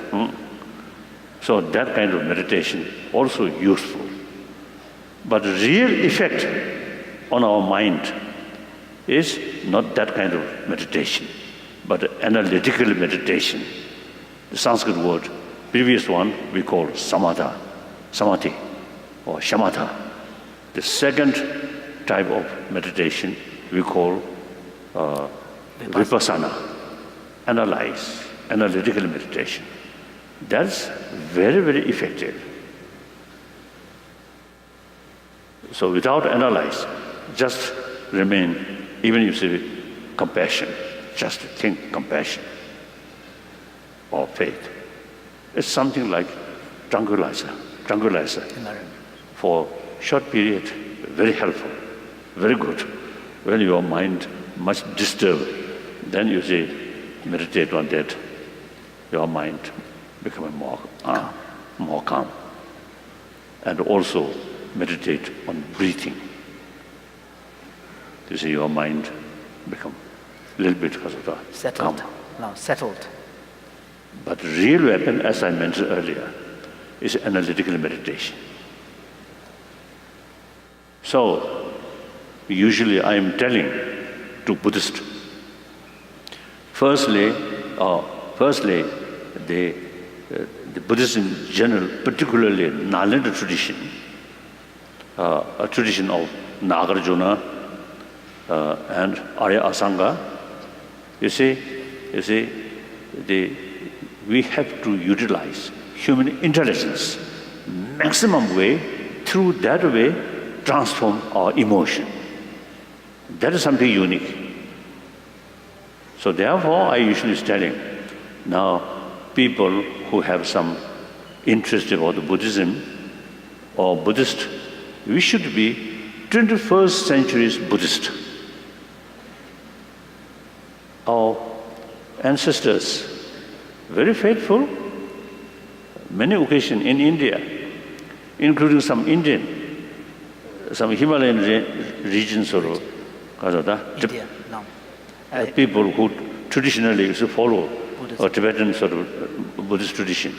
So that kind of meditation also useful. But real effect on our mind is not that kind of meditation, but analytical meditation. The Sanskrit word, previous one we call samadhi or shamatha. The second type of meditation we call vipassana, analytical meditation. That's very, very effective. So without analyze, just remain, even you say compassion, just think compassion or faith. It's something like tranquilizer for short period, very helpful, very good. When your mind much disturbed, then you say meditate on that, your mind becoming more calm. And also meditate on breathing. You see your mind become a little bit settled. calm. No, settled. But real weapon, as I mentioned earlier, is analytical meditation. So, usually I am telling to Buddhists, firstly, the Buddhists in general, particularly Nalanda tradition, a tradition of Nagarjuna and Arya Asanga, we have to utilize human intelligence maximum way, through that way transform our emotion. That is something unique. So therefore I usually telling, now people who have some interest about Buddhism or Buddhist, we should be 21st century's Buddhist. Our ancestors, very faithful, many occasions in India, including some Himalayan regions or India, no. People who traditionally used to follow Buddhism. Tibetan sort of Buddhist tradition.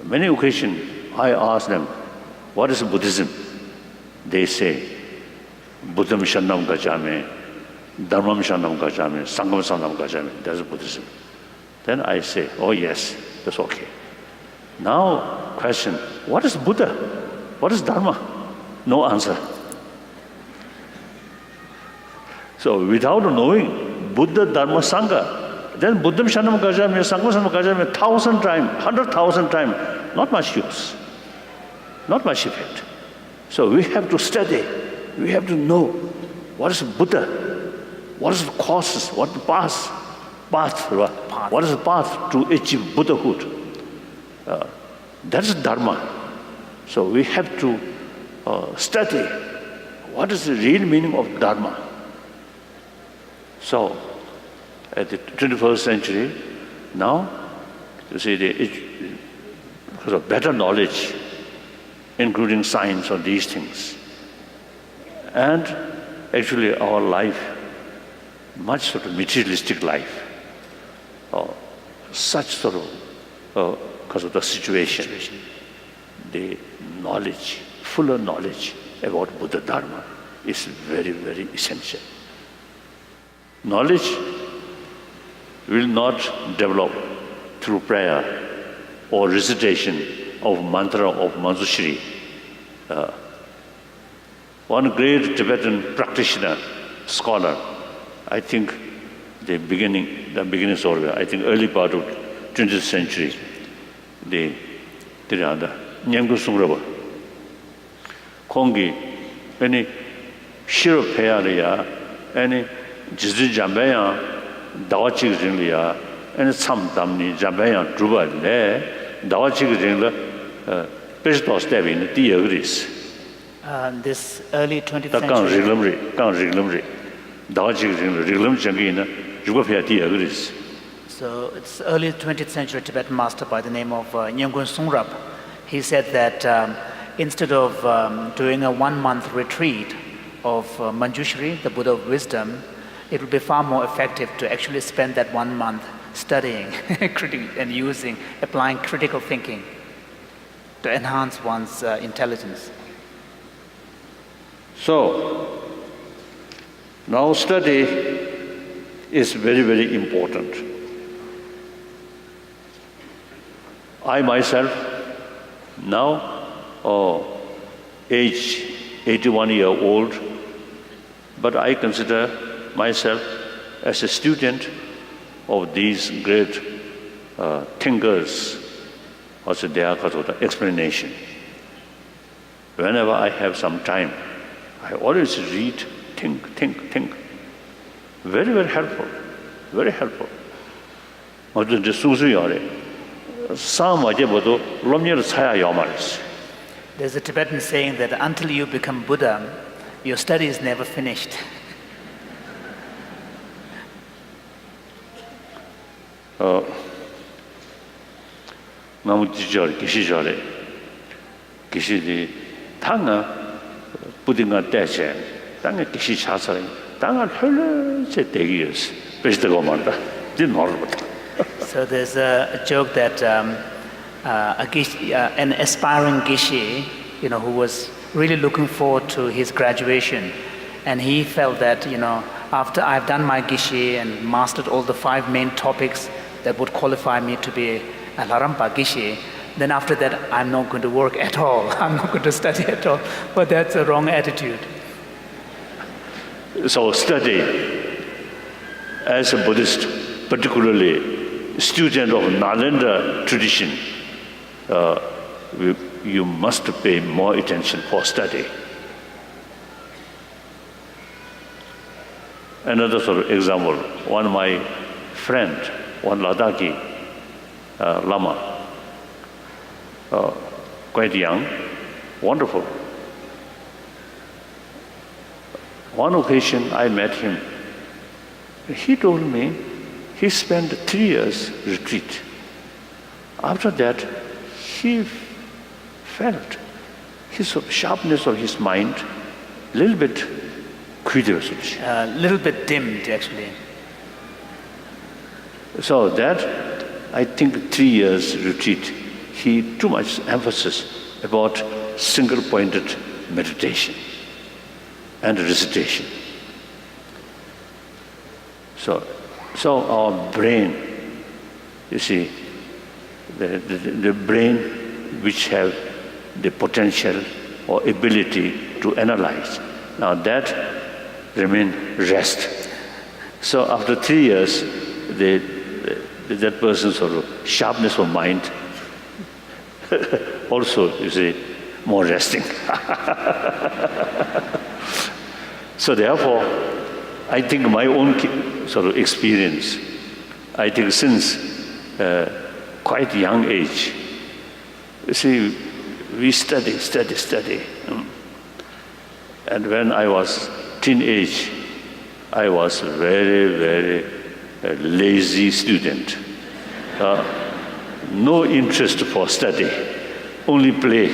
Many occasions I ask them, what is Buddhism? They say, Buddham Shanam Gacchami, Dharmam Shanam Gacchami, Sangham Shanam Gacchami. That's Buddhism. Then I say, oh yes, that's okay. Now, question, what is Buddha? What is Dharma? No answer. So without knowing Buddha, Dharma, Sangha, then Buddham Shanam Gacchami, Sangham Shanam Gacchami 1,000 times, 100,000 times, not much use, not much effect. So we have to study, we have to know what is Buddha, what is the causes, what the path, what is the path to achieve Buddhahood. That is Dharma. So we have to study what is the real meaning of Dharma. So at the 21st century, now, you see, because of better knowledge, including science on these things, and actually our life, much sort of materialistic life, such sort of, because of the situation, the knowledge, fuller knowledge about Buddha Dharma is very, very essential. Knowledge will not develop through prayer or recitation of mantra of Manjushri. One great Tibetan practitioner, scholar, I think the beginning of, I think early part of 20th century, the Nyamgu Sungraba, Kongi, any Shiro Payaliya, any Jizri Jambaya, Dawachik Ringliya, any Sam Damni Jambaya Druba Le, Dawachik Ringla, Pestos Devin, the Agris. This early 20th Kang century. Riglamri, Dawachik Ringla, Riglam Jangina, Jugapia, the Agris. So it's early 20th century Tibetan master by the name of Nyamgun Sungrab. He said that instead of doing a 1-month retreat of Manjushri, the Buddha of wisdom, it would be far more effective to actually spend that 1 month studying and applying critical thinking to enhance one's intelligence. So, now study is very, very important. I myself, now age 81-year-old, but I consider myself as a student of these great thinkers, also their explanation. Whenever I have some time, I always read, think. Very, very helpful, very helpful. There's a Tibetan saying that until you become Buddha, your study is never finished. Geshe Thangpa Buddha Geshe Thangpa Geshe Chasari Thangpa Hölle Tegis Peshtagomarda didn't know. So there's a joke that an aspiring Geshe, who was really looking forward to his graduation, and he felt that, after I've done my Geshe and mastered all the 5 main topics that would qualify me to be a Larampa Geshe, then after that I'm not going to work at all. I'm not going to study at all. But that's a wrong attitude. So study as a Buddhist, particularly student of Nalanda tradition, you must pay more attention for study. Another sort of example, one of my friend, one Ladakhi Lama, quite young, wonderful. One occasion I met him. He told me he spent 3 years retreat. After that, he felt his sharpness of his mind a little bit a little bit dimmed, actually. So that, I think 3 years retreat, he too much emphasis about single-pointed meditation and recitation. So our brain, you see, the brain which have the potential or ability to analyze, now that remain rest. So after 3 years, that person's sort of sharpness of mind also, you see, more resting. So therefore, I think my own sort of experience, I think since quite young age, you see, we study. And when I was teenage, I was very, very lazy student. No interest for study, only play,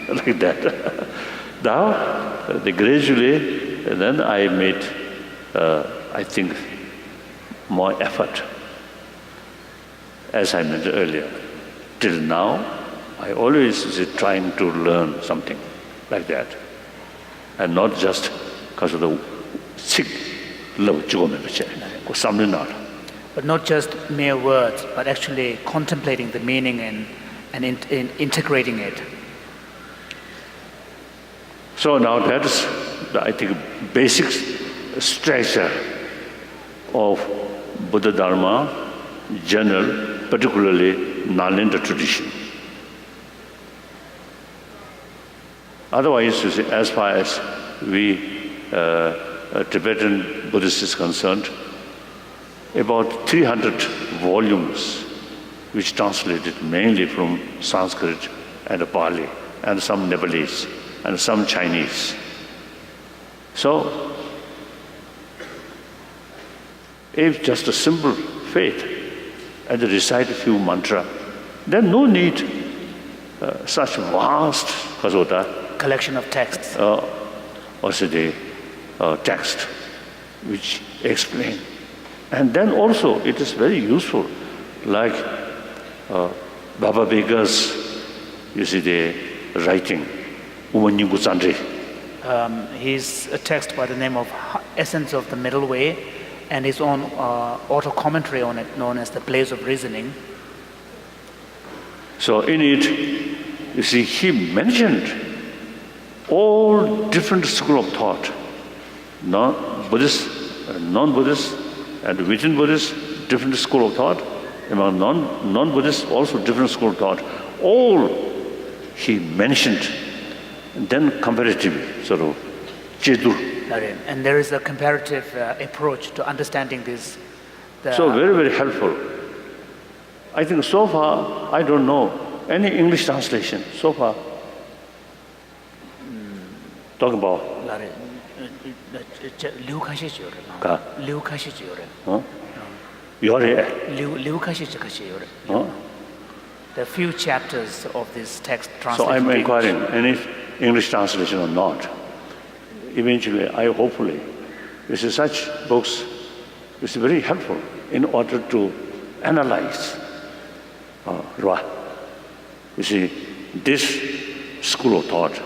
like that. Now, gradually, then I made, I think, more effort. As I mentioned earlier, till now, I always is trying to learn something like that, and not just because of the sick love. But not just mere words, but actually contemplating the meaning and integrating it. So now that's, I think, basic structure of Buddha Dharma, general, particularly Nalanda tradition. Otherwise, you see, as far as we Tibetan Buddhists is concerned, about 300 volumes, which translated mainly from Sanskrit and Pali, and some Nepalese, and some Chinese. So, if just a simple faith and recite a few mantras, then no need such vast collection of texts. Also the text which explain. And then also it is very useful, like Baba Bega's, you see, the writing, He's a text by the name of Essence of the Middle Way, and his own auto-commentary on it, known as the Blaze of Reasoning. So in it, you see, he mentioned all different school of thought, non-Buddhist, non-Buddhist, and within Buddhist, different school of thought. Among non-Buddhists, also different school of thought. All he mentioned, and then comparatively, sort of, jedur. And there is a comparative approach to understanding this. So very, very helpful. I think so far, I don't know any English translation so far. Talking about. The few chapters of this text translated. So I'm inquiring any English translation or not. Eventually, hopefully, this is such books. It's very helpful in order to analyze. You see, this school of thought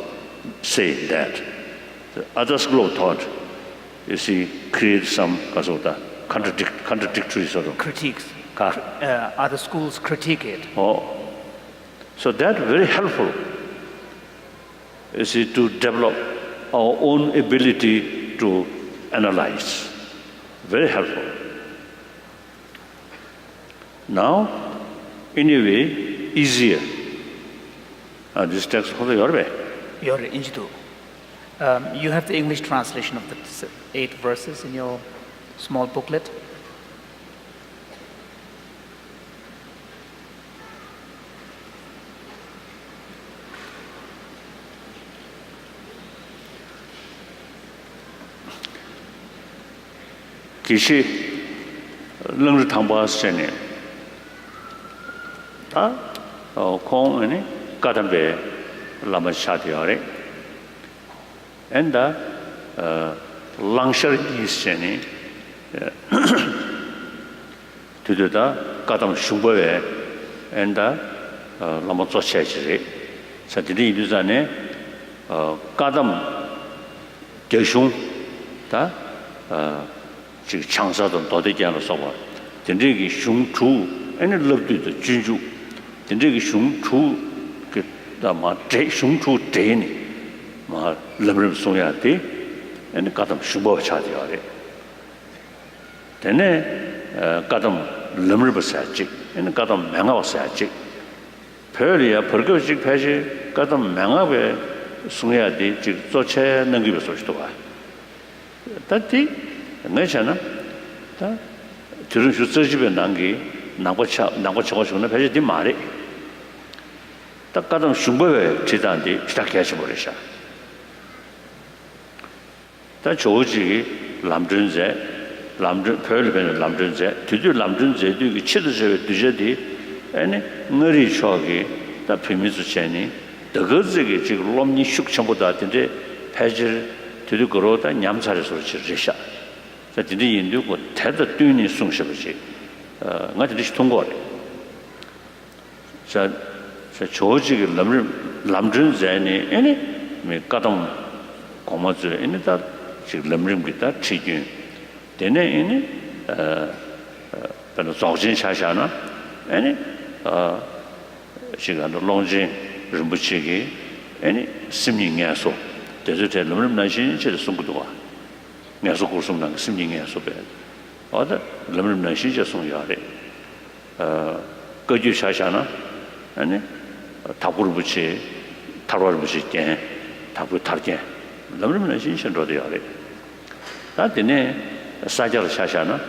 say that. The other school of thought, you see, create some contradictory sort of critiques. Other schools critique it. So that very helpful. You see, to develop our own ability to analyze. Very helpful. Now, in a way, easier. This text, you have the English translation of the 8 verses in your small booklet. Geshe, Langri Thangpa Sene. Kong and Katambe Lama Shatiare. And Langri Sene to do the Katam Shumbawe and Lama Zochachiri. Satiri Luzane Katam Geshung. 창사도 도대기하는 소바 진짜기 흉추 아니 럽도 진주 진짜기 흉추 그다마 제 흉추 대니 마 럽을 송야데 아니 가담 슈버 차디야래 되네 가담 럽을 버사지 아니 가담 명하버사지 별이야 벌거직 패시 가담 명하베 송야데 즉 조체 능기버 소시도 봐 다티 내잖아. 다 들은 주저집에 난게 나고차고 주는 배지 말이. 딱 가던 흉보에 지단디 시작해서 버리셔. 다 조지 남준 별변 남준제 뒤뒤 남준제도 이 치드제 뒤제디 아니 너리 쇼기 다 비미주체니 더거지게 지금 롬니 숙청보다 된데 배질 뒤뒤 걸어다 냠사를 소리치 제샤. 자, 진짜 인도고 대도 뛰니 송셔버지. 나한테 통과래. 자, 조직이 남준제니 아니 뭐 가동 고마즈 아니다 지금 남준기다 치균. 되네 아니 그런 정신샤샤나 아니 시간도 롱진 rumbuchigi 아니 심리냐소 대저대 남남나신 제도 송구도와 냐소 고송난 심리냐소 배 어다 남남나신 제 송야래 거주 샤샤나 아니 답을 붙이 타로를 붙이 때 답을 탈게 남남나신 신로도야래 다데네 사자를 샤샤나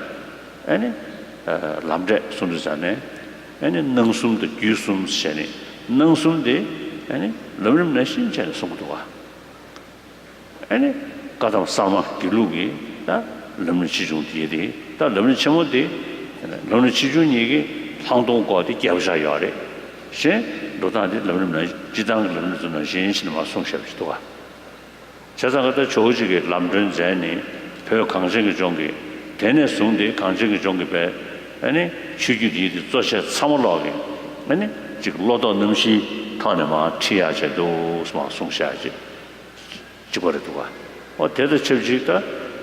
아니 람제 손주자네 아니 능숨도 규숨 셴이 능숨데 아니 럼름나 신체 속도가 아니 가다 사마 기루기 다 럼름 지중 뒤에 다 럼름 첨어데 럼름 지중 얘기 상동과도 개우사야래 시 로다데 럼름나 지당 럼름나 신신마 송셔비도가 자상가다 조직의 람전제니 별 강성의 종기 대내 송대 강성의 종기배 아니 추주디 조세 참을라게 아니 지금 로도 능시 타네마 티야제도 스마 송샤지 지버르도가 대대 처지가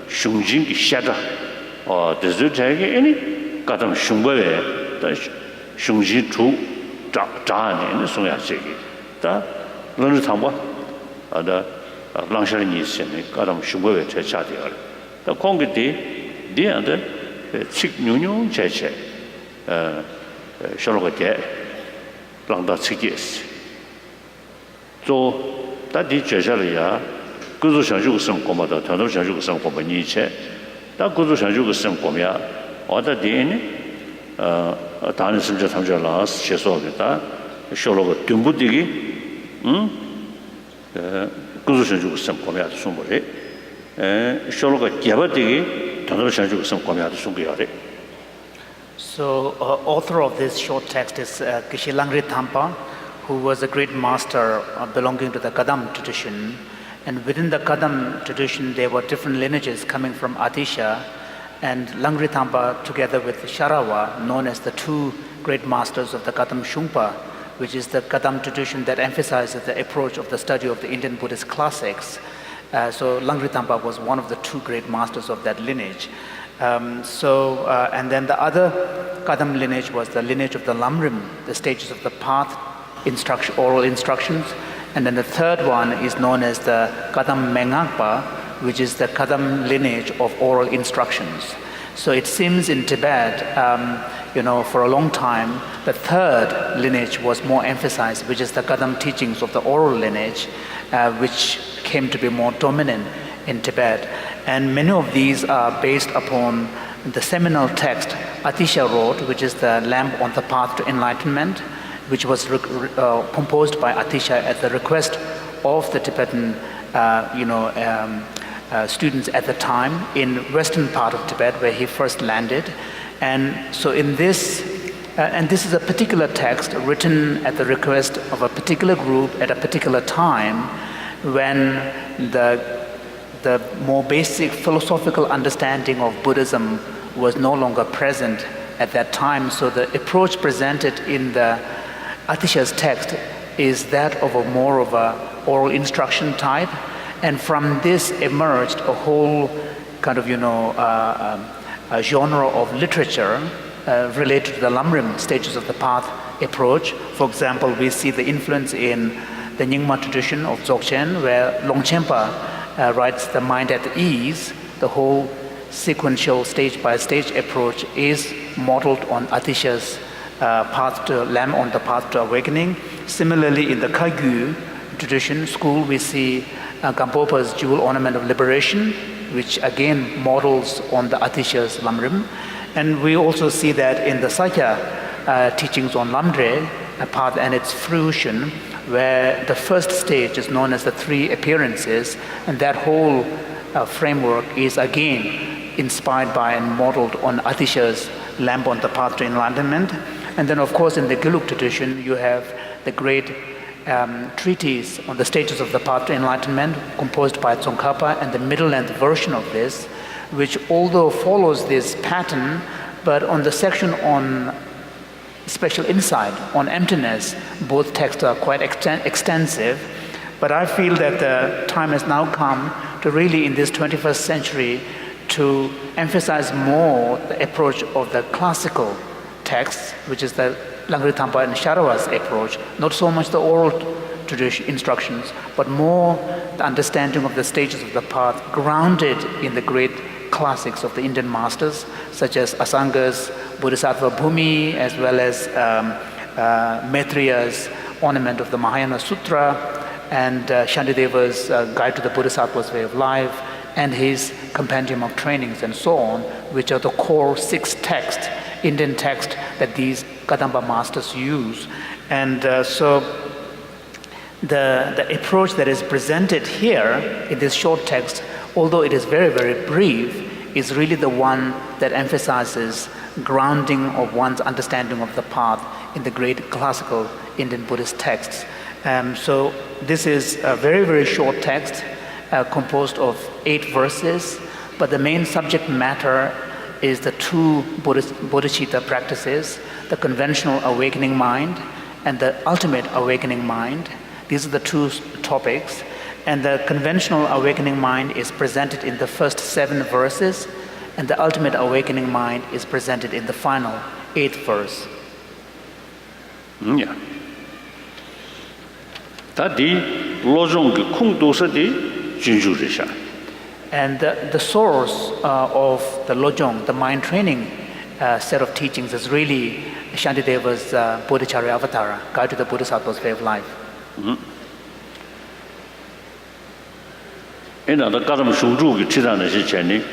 슝진기 샤다 대저자게 아니 가담 슝버에 슝지 주 자네 송야 시기 다 런르 탐바 아다 랑샤리 니스네 가람 슈보에 제차되어 다 공기디 디안데 칙 뉴뉴 제체 쇼로게 랑다 치기스 또 다디 제자리야 그저 상주고 성고마다 단도 상주고 성고마 니체 다 그저 상주고 성고야 어다디니 다른 심지어 참조라 시소하겠다 쇼로가 듬부디기 그저 상주고 성고야 숨버리 쇼로가 개바디기 단도 상주고 성고야 숨겨야래. So, author of this short text is Geshe Langri Thangpa, who was a great master belonging to the Kadam tradition. And within the Kadam tradition, there were different lineages coming from Atisha. And Langri Thangpa, together with Sharawa, known as the two great masters of the Kadam Shungpa, which is the Kadam tradition that emphasizes the approach of the study of the Indian Buddhist classics. So, Langri Thangpa was one of the two great masters of that lineage. And then the other Kadam lineage was the lineage of the Lamrim, the stages of the path, oral instructions. And then the third one is known as the Kadam Mengakpa, which is the Kadam lineage of oral instructions. So it seems in Tibet, for a long time, the third lineage was more emphasized, which is the Kadam teachings of the oral lineage, which came to be more dominant in Tibet. And many of these are based upon the seminal text Atisha wrote, which is the Lamp on the Path to Enlightenment, which was composed by Atisha at the request of the Tibetan students at the time in western part of Tibet where he first landed. And so in this, and this is a particular text written at the request of a particular group at a particular time when the more basic philosophical understanding of Buddhism was no longer present at that time. So the approach presented in the Atisha's text is that of more of a oral instruction type. And from this emerged a whole kind of, a genre of literature related to the Lamrim stages of the path approach. For example, we see the influence in the Nyingma tradition of Dzogchen, where Longchenpa writes the mind at ease. The whole sequential stage-by-stage approach is modeled on Atisha's path to Lamb on the path to awakening. Similarly, in the Kagyu tradition school, we see Gampopa's jewel ornament of liberation, which again models on the Atisha's Lamrim. And we also see that in the Sakya teachings on Lamdre, a path and its fruition, where the first stage is known as the three appearances, and that whole framework is again inspired by and modeled on Atisha's Lamp on the Path to Enlightenment. And then of course in the Gelug tradition you have the great treatise on the stages of the path to enlightenment composed by Tsongkhapa, and the middle-length version of this, which although follows this pattern, but on the section on special insight on emptiness, both texts are quite extensive. But I feel that the time has now come to really in this 21st century to emphasize more the approach of the classical texts, which is the Langri Thangpa and Sharawa's approach, not so much the oral tradition instructions, but more the understanding of the stages of the path grounded in the great classics of the Indian masters, such as Asanga's Bodhisattva Bhumi, as well as Maitreya's ornament of the Mahayana Sutra, and Shantideva's Guide to the Bodhisattva's Way of Life, and his Compendium of Trainings, and so on, which are the core 6 texts, Indian texts that these Kadamba masters use. And so the approach that is presented here in this short text, although it is very, very brief, is really the one that emphasizes grounding of one's understanding of the path in the great classical Indian Buddhist texts. So this is a very, very short text composed of 8 verses, but the main subject matter is the 2 bodhicitta practices, the conventional awakening mind and the ultimate awakening mind. These are the 2 topics. And the conventional awakening mind is presented in the first 7 verses, and the ultimate awakening mind is presented in the final 8th verse. Yeah. That the lojong kung dosa di junju risha. And the source of the Lojong, the mind training set of teachings, is really Shantideva's Bodhicharya Avatara, Guide to the Bodhisattva's Way of Life. In the Karam Shuju Chidana Shichani,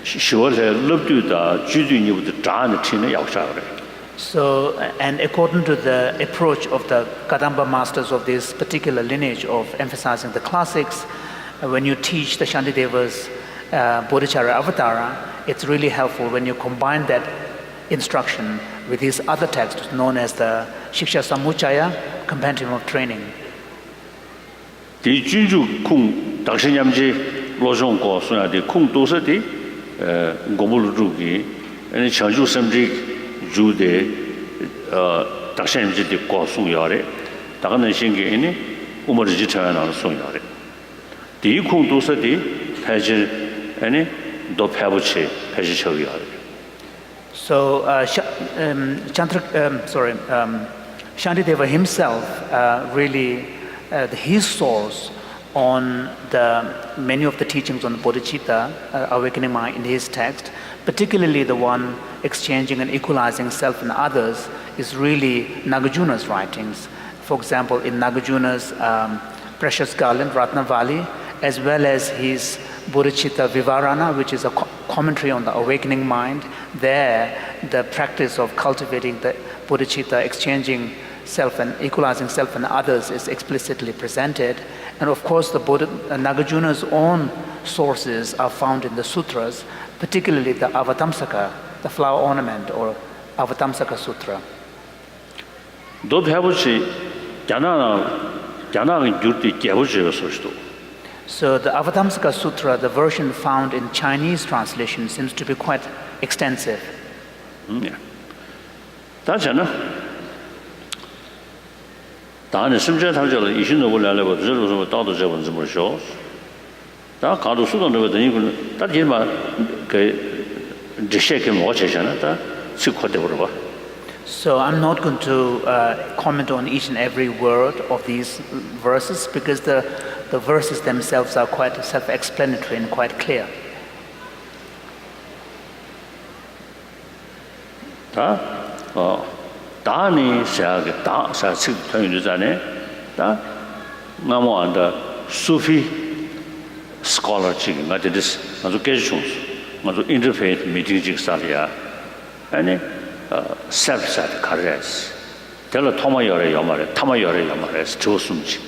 sure loved you the Judu with the Dran Tina Yaksha. So, and according to the approach of the Kadamba masters of this particular lineage of emphasizing the classics, when you teach the Shantideva's Bodhicharya Avatara, it's really helpful when you combine that instruction with his other texts known as the Shiksha Samuchaya, Compendium of Training. The Junju Kung Dakshinyamji Lojong Ko Suna de Kung Dosa de Gomul Rugi and Chanju Samji Ju de Dakshinyamji de Ko Sung Yare, Dagana Shingi in Umarjitana Sung Yare. The Kung Dosa de Pajil any do Pabuche Pajichogi. So, Shantideva himself really, his source on many of the teachings on the bodhicitta, awakening mind in his text, particularly the one exchanging and equalizing self and others, is really Nagarjuna's writings. For example, in Nagarjuna's Precious Garland, Ratnavali, as well as his Bodhicitta Vivarana, which is a commentary on the awakening mind. There, the practice of cultivating the bodhicitta, exchanging self and equalizing self and others is explicitly presented. And of course, the Nagarjuna's own sources are found in the sutras, particularly the Avatamsaka, the flower ornament, or Avatamsaka Sutra. So the Avatamsaka Sutra, the version found in Chinese translation, seems to be quite extensive. Yeah. That's enough. Dane simje thamjala ishin no lale bo zero so da do zebon zmo sho. Da ka do su do ne de yin da ji ma ke Geshe ke mo che jana da su ko de bo. So I'm not going to comment on each and every word of these verses because the verses themselves are quite self-explanatory and quite clear. 다니 샤게 다 사측 통일자네 다 나모한다 수피 scholar 지금 맞듯이 아주 계속 아주 interfaith meeting 직사리아 아니 self-set careers 될 토마열의 연말에 타마열의 연말에 조숨지.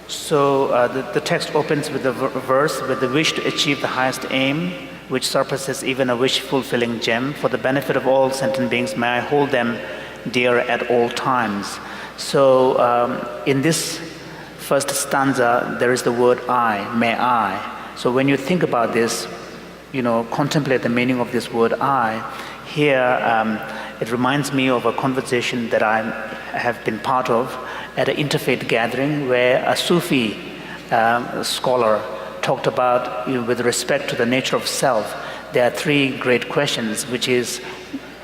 So the text opens with a verse with the wish to achieve the highest aim, which surpasses even a wish-fulfilling gem. For the benefit of all sentient beings, may I hold them dear at all times. So in this first stanza, there is the word I, may I. So when you think about this, contemplate the meaning of this word I, here it reminds me of a conversation that I have been part of at an interfaith gathering where a Sufi scholar talked about, with respect to the nature of self, there are three great questions, which is,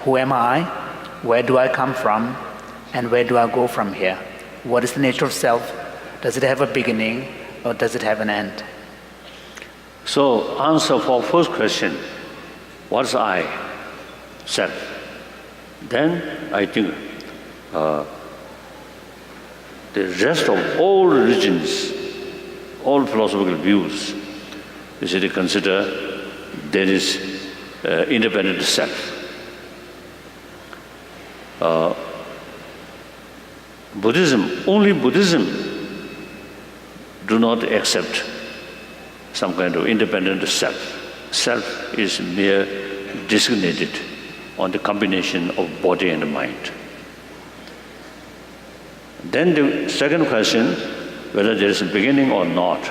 who am I, where do I come from, and where do I go from here? What is the nature of self? Does it have a beginning, or does it have an end? So, answer for first question, what's I? Self. Then, I think, the rest of all religions, all philosophical views, you should consider there is independent self. Only Buddhism do not accept some kind of independent self. Self is mere designated on the combination of body and mind. Then the second question, whether there is a beginning or not.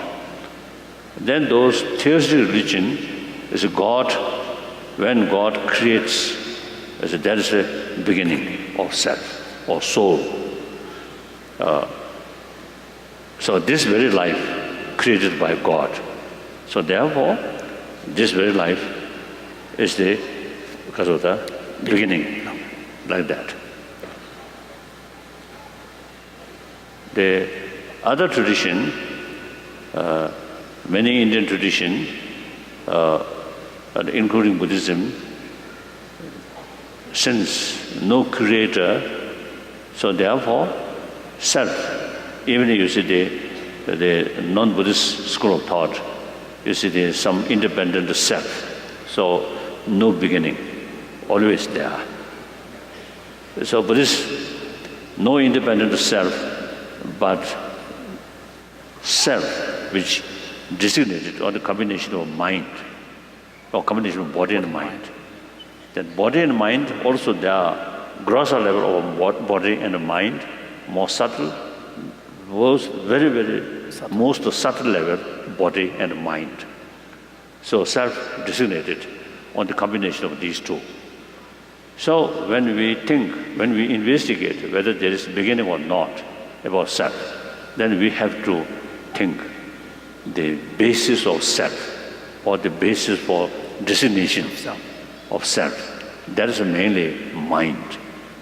Then those theistic religion is a God, when God creates, that is the beginning of self or soul. So this very life created by God. So therefore, this very life is the beginning, No. like that. The other tradition, many Indian tradition, including Buddhism, since no creator, so therefore self, even you see the non-Buddhist school of thought, you see there's some independent self, so no beginning, always there. So Buddhist, no independent self, but self which designated or the combination of mind, or combination of body and mind. That body and mind also there are grosser level of body and mind, more subtle, most very, very Subtle. most subtle level, body and mind. So self designated on the combination of these two. So when we think, when we investigate whether there is beginning or not about self, then we have to think the basis of self or the basis for designation of self. That is mainly mind.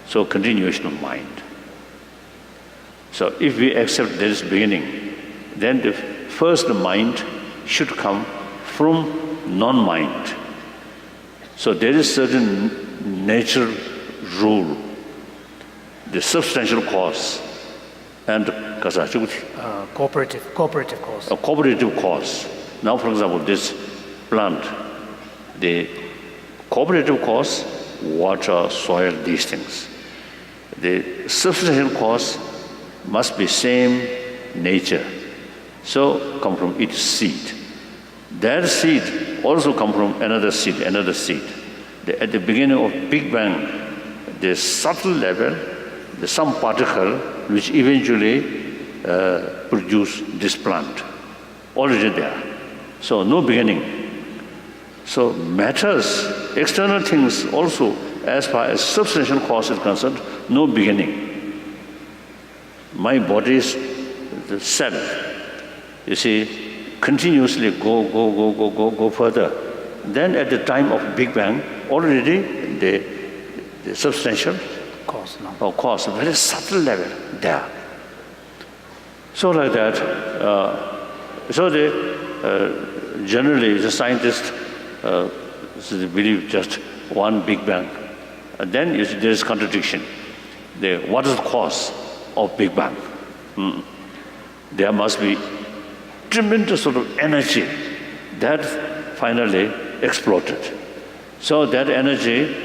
So continuation of mind. So if we accept there is beginning, then the first mind should come from non-mind. So there is certain natural rule, the substantial cause, and Cooperative cause. a cooperative cause. Now, for example, this plant, the cooperative cause, water, soil, these things. The substantial cause must be same nature. So come from each seed. That seed also come from another seed, another seed. At the beginning of Big Bang, the subtle level, the some particle which eventually produce this plant, already there. So no beginning. So matters, external things also, as far as substantial cause is concerned, no beginning. My body's the cell, you see, continuously go further. Then at the time of Big Bang, already the substantial Cause, no. or cause, very subtle level there. So like that, generally the scientists they believe just one Big Bang. And then you see there is contradiction. What is the cause of Big Bang? There must be tremendous sort of energy that finally exploded. So that energy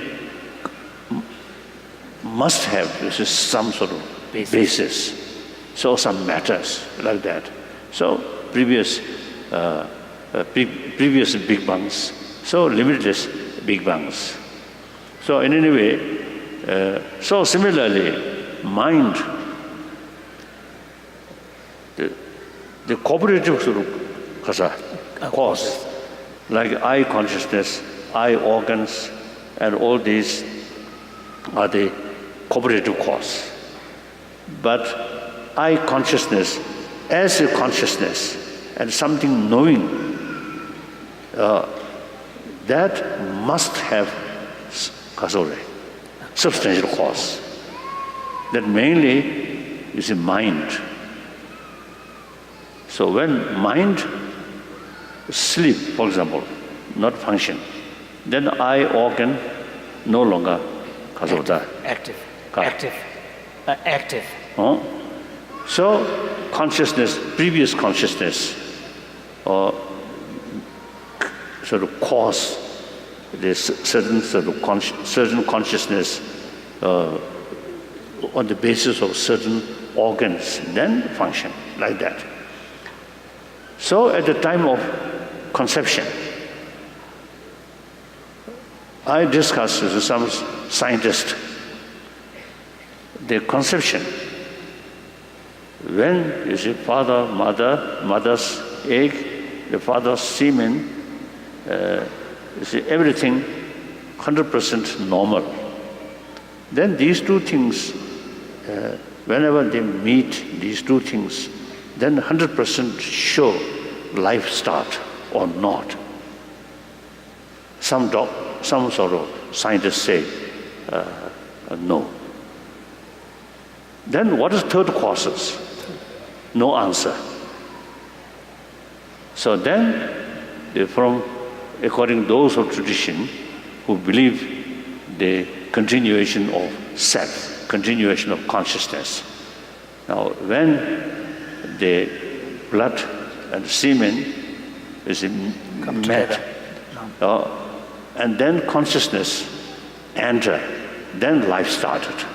must have some sort of basis. So some matters like that. So previous Big Bangs, so limitless Big Bangs. So in any way, so similarly, mind, the cooperative sort of cause, like eye consciousness, eye organs, and all these are the cooperative cause. But eye consciousness as a consciousness and something knowing, that must have substantial cause. That mainly is a mind. So when mind sleep, for example, not function, then eye organ no longer Active. So consciousness, previous consciousness, or sort of cause, there's certain sort of certain consciousness on the basis of certain organs, then function like that. So at the time of conception, I discussed with some scientists the conception. When you see father, mother's egg, the father's semen, you see everything 100% normal. Then these two things, whenever they meet these two things, then 100% sure life start or not. Some sort of scientists say no. Then what is third causes? No answer. So then, according to those of tradition who believe the continuation of self, continuation of consciousness. Now, when the blood and semen is met, and then consciousness enter, then life started.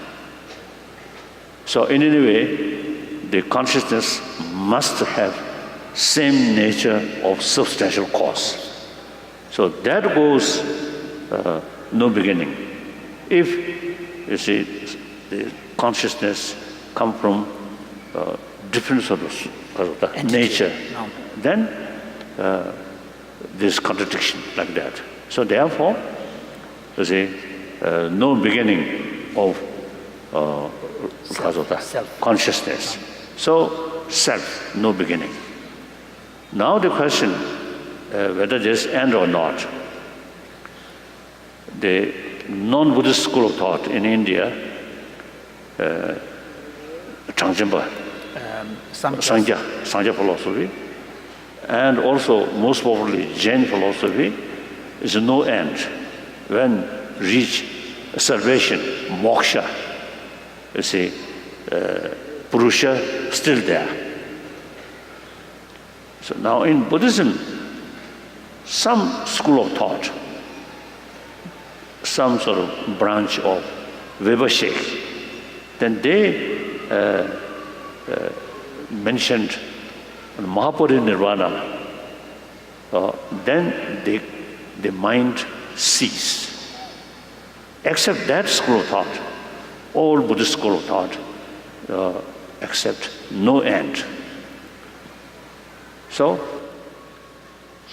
So in any way, the consciousness must have same nature of substantial cause. So that goes no beginning. If you see the consciousness come from different sort of nature, then there's contradiction like that. So therefore, you see, no beginning of self. Consciousness. So self, no beginning. Now the question, whether there's end or not. The non-Buddhist school of thought in India, Thangpa, Sangha philosophy, and also most probably Jain philosophy, is no end. When reach salvation, moksha, you see, Purusha still there. So now in Buddhism, some school of thought, some sort of branch of Vibhashe, then they mentioned Mahaparinirvana, then the mind cease. Except that school of thought, all Buddhist school of thought accept no end. So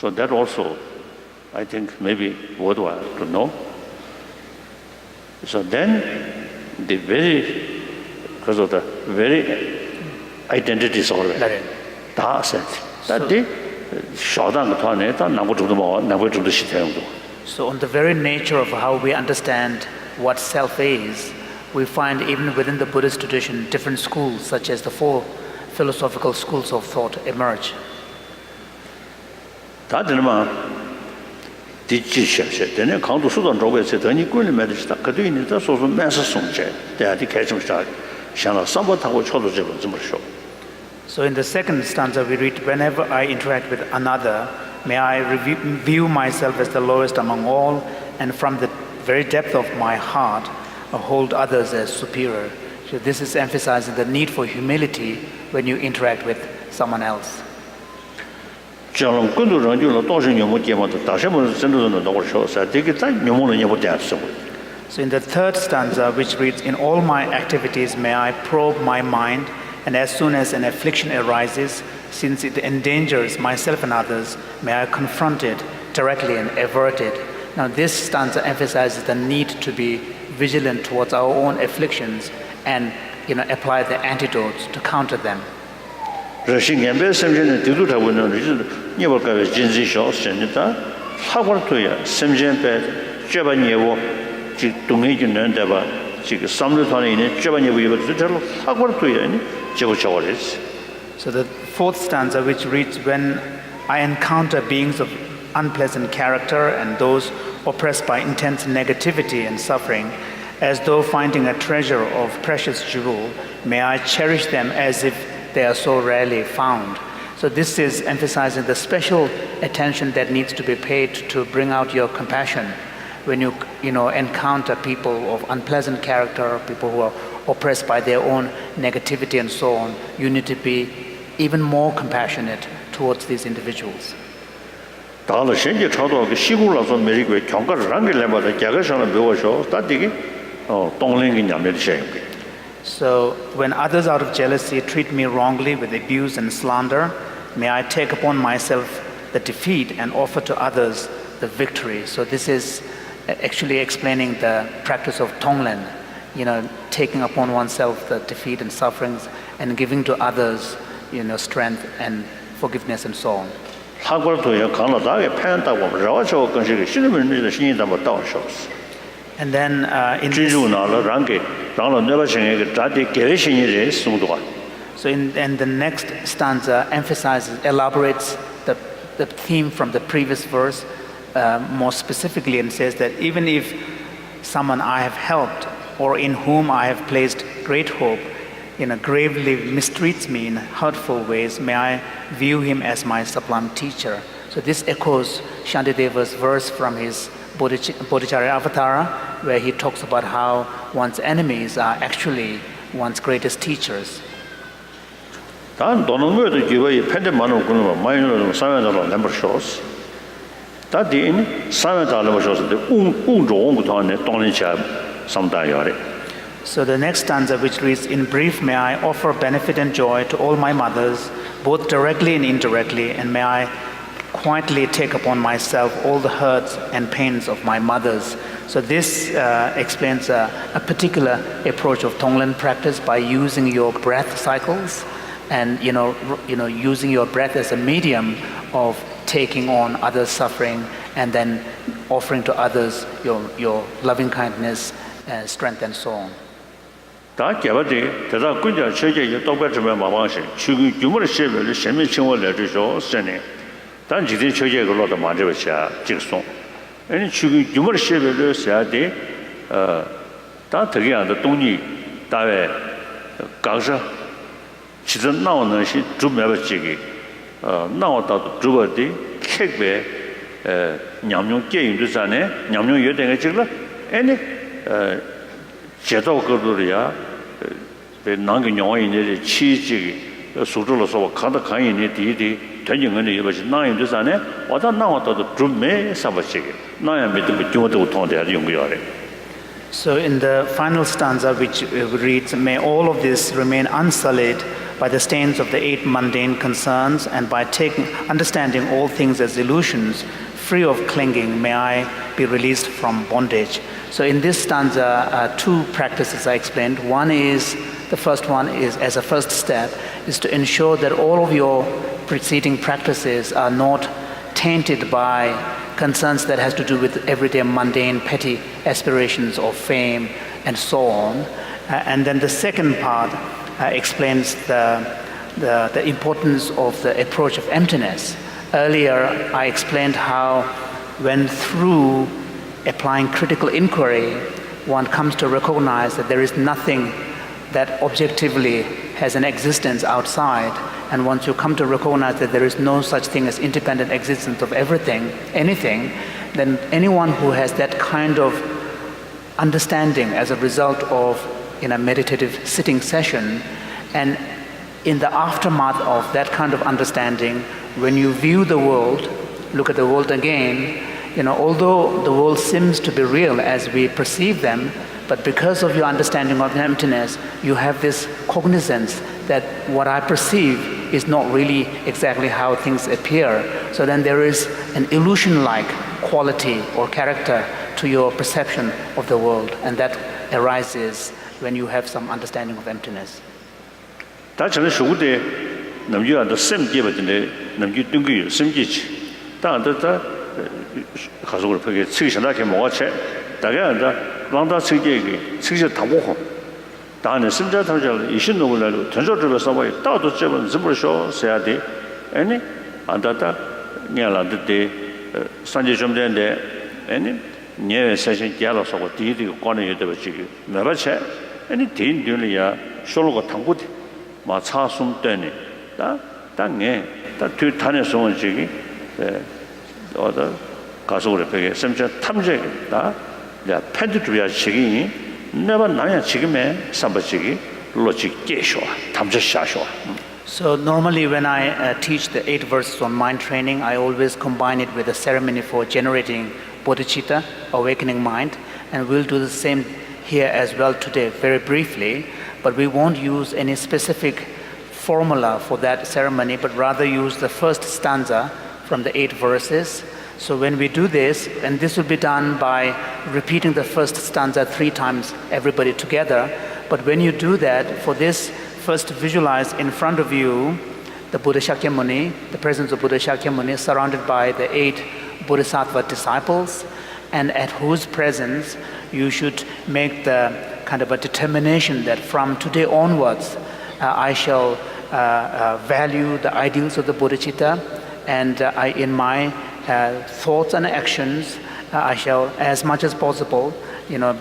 that also, I think, maybe worthwhile to know. So then, because of the very identity disorder, that sense, that the So on the very nature of how we understand what self is, we find even within the Buddhist tradition different schools, such as the 4 philosophical schools of thought emerge. So in the second stanza we read, whenever I interact with another, may I view myself as the lowest among all, and from the very depth of my heart, hold others as superior. So this is emphasizing the need for humility when you interact with someone else. So in the third stanza, which reads, in all my activities may I probe my mind, and as soon as an affliction arises, since it endangers myself and others, may I confront it directly and avert it. Now this stanza emphasizes the need to be vigilant towards our own afflictions and apply the antidotes to counter them. So the fourth stanza, which reads, when I encounter beings of unpleasant character and those oppressed by intense negativity and suffering, as though finding a treasure of precious jewel, may I cherish them as if they are so rarely found. So this is emphasizing the special attention that needs to be paid to bring out your compassion when you encounter people of unpleasant character, people who are oppressed by their own negativity and so on. You need to be even more compassionate towards these individuals. So when others out of jealousy treat me wrongly with abuse and slander, may I take upon myself the defeat and offer to others the victory. So this is actually explaining the practice of Tonglen, taking upon oneself the defeat and sufferings and giving to others, strength and forgiveness and so on. And then in this, 진주 나라 랑게 당로 내가 생에 자디 계획신이래 숨도가. so in the next stanza elaborates the theme from the previous verse more specifically and says that even if someone I have helped or in whom I have placed great hope, gravely mistreats me in hurtful ways, may I view him as my sublime teacher. So this echoes Shantideva's verse from his Bodhicharya Avatara, where he talks about how one's enemies are actually one's greatest teachers. 단 돈은 뭐도 기회에 팬데만은 그는 마이너로 사회자로 넘버 쇼스. 다디인 사회자로 쇼스데 운종부터 안에 돈이 차 상다요래. So the next stanza, which reads, in brief, may I offer benefit and joy to all my mothers, both directly and indirectly, and may I quietly take upon myself all the hurts and pains of my mothers. So this explains a particular approach of Tonglen practice by using your breath cycles and using your breath as a medium of taking on others' suffering and then offering to others your loving kindness, strength, and so on. 다 개발돼 대다 군자 체계의 똑같으면 마방시 추구 규모의 세별의 생명 생활을 해주죠 선생. 단 지대 체계로도 만들어야 직송. 아니 추구 규모의 세별을 해야돼 다 되게 안다 동리 다외 가서 지전 나오는 시 주매버지기 나왔다도 주버디 객배 냠용 게임도 전에 냠용 여대가 지금 아니 제도 거들이야 배 남기 영화인의 치지 수주로서 가다 가인이 디디 전쟁은 이것이 나인도 전에 와다 나왔다도 주매 사버지기 나야 믿음 중도 통해야 용기하래. So in the final stanza, which reads, may all of this remain unsullied by the stains of the 8 mundane concerns, and by understanding all things as illusions, free of clinging, may I be released from bondage. So in this stanza, 2 practices I explained. The first one is, as a first step, is to ensure that all of your preceding practices are not tainted by concerns that has to do with everyday mundane petty aspirations of fame and so on. And then the second part explains the importance of the approach of emptiness. Earlier I explained how when through applying critical inquiry one comes to recognize that there is nothing that objectively has an existence outside, and once you come to recognize that there is no such thing as independent existence of anything, then anyone who has that kind of understanding as a result of a meditative sitting session, and in the aftermath of that kind of understanding, when you view the world, look at the world again, although the world seems to be real as we perceive them, but because of your understanding of emptiness, you have this cognizance that what I perceive is not really exactly how things appear. So then there is an illusion-like quality or character to your perception of the world, and that arises when you have some understanding of emptiness. 다처럼 수구대 남주한테 샘기버진데 남주 등기 샘기치. 다한테다 가족을 펴게 측신하게 뭐가체. 다가한다 랑다 측계기 측시 다보고. 다는 심자 탐절 이신노를 전조적으로 써봐요. 다도 제번 ዝ불쇼 써야 돼. 아니 안다다 냐라데 산지 좀 되는데 아니 녀 세신 깨라서고 뒤뒤 관에 여대 지기. 나바체 아니 뒤뒤리야 쇼로가 당고디. 마 차숨 때니 다 땅에 다 뒤탄에서 온 지기 어다 가족을 벽에 심지어 탐색다 내가 팬드 주야 지기 내가 나야 지금에 삼바지기 로직 계셔 탐색샤셔. So normally when I teach the 8 verses on mind training, I always combine it with a ceremony for generating bodhicitta, awakening mind, and we'll do the same here as well today, very briefly. But we won't use any specific formula for that ceremony, but rather use the first stanza from the 8 verses. So when we do this, and this will be done by repeating the first stanza 3 times, everybody together. But when you do that, for this, first visualize in front of you the Buddha Shakyamuni, the presence of Buddha Shakyamuni, surrounded by the 8 Bodhisattva disciples. and at whose presence you should make the kind of a determination that from today onwards, I shall value the ideals of the bodhicitta, and in my thoughts and actions, I shall, as much as possible,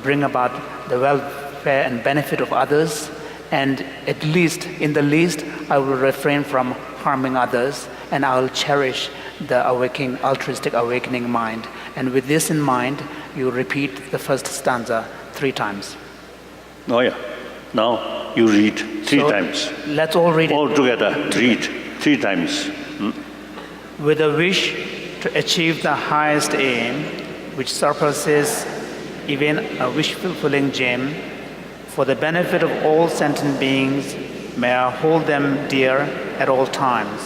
bring about the welfare and benefit of others, and at least, in the least, I will refrain from harming others, and I will cherish the altruistic awakening mind. And with this in mind, you repeat the first stanza 3 times. Oh yeah. Now you read 3 times. Let's all read it. All together, read 3 times. With a wish to achieve the highest aim, which surpasses even a wish-fulfilling gem, for the benefit of all sentient beings, may I hold them dear at all times.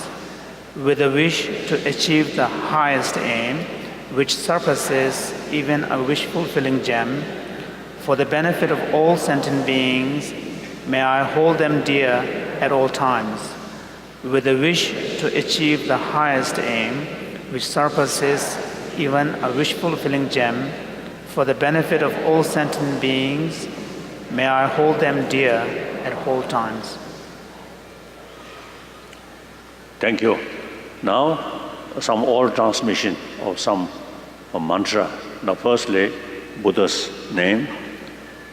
With a wish to achieve the highest aim, which surpasses even a wish-fulfilling gem, for the benefit of all sentient beings, may I hold them dear at all times. With a wish to achieve the highest aim, which surpasses even a wish-fulfilling gem, for the benefit of all sentient beings, may I hold them dear at all times. Thank you. Now, some oral transmission of some mantra. Now, firstly, Buddha's name.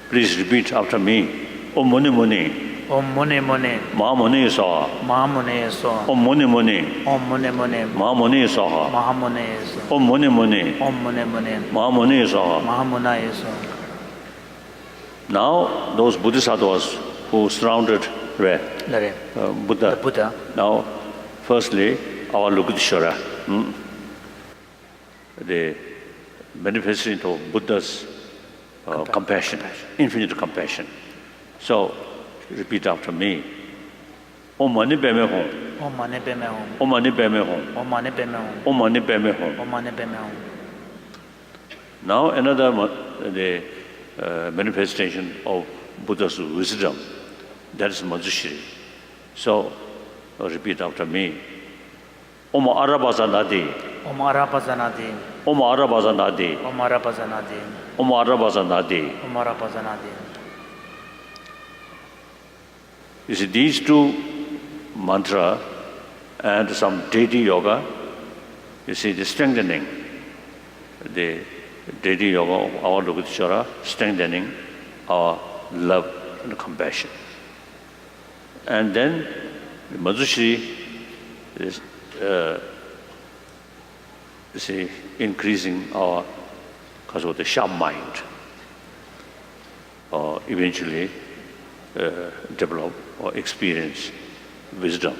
Please repeat after me. Om Muni Muni. Om Muni Muni. Ma Muni Saha. Ma Muni Saha. Om Muni Muni. Om Muni Muni. Ma Muni Saha. Ma Muni Saha. Om Muni Muni. Om Muni Muni. Ma Muni Saha. Ma Muni Saha. Now, those bodhisattvas who surrounded where? Buddha. The Buddha. Now, firstly, our Lokuteshvara, the manifestation of Buddha's compassion, infinite compassion. So, repeat after me. Om Mani Padme Hum. Om Mani Padme Hum. Om Mani Padme Hum. Om Mani Padme Hum. Om Mani Padme Hum. Om Mani Padme Hum. Now, another the manifestation of Buddha's wisdom, that is Madhushri. So, repeat after me. Om Arabazanadi. Om Arabazanadi. Om Arabazanadi. Om Arabazanadi. Om Arabazanadi. Om Arabazanadi. You see, these 2 mantra and some deity yoga, you see, the strengthening, the deity yoga of our Lokuteshvara, strengthening our love and compassion. And then the Madhushri is, you see, increasing our, because of the sharp mind, or eventually develop or experience wisdom.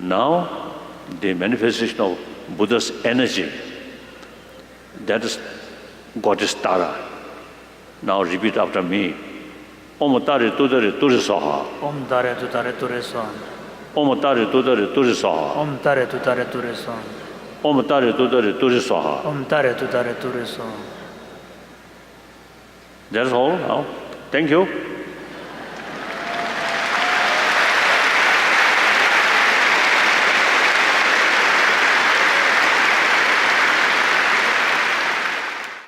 Now, the manifestation of Buddha's energy, that is Goddess Tara. Now repeat after me. Om Tare Tudare Turisaha. Om Tare Tudare Turisaha. Om Tare Tudare Turisaha. Om Tare Tudare Turisaha. Om Tare Tudare Turisaha. Om Tare Tudare Turisaha. That's all now. Thank you.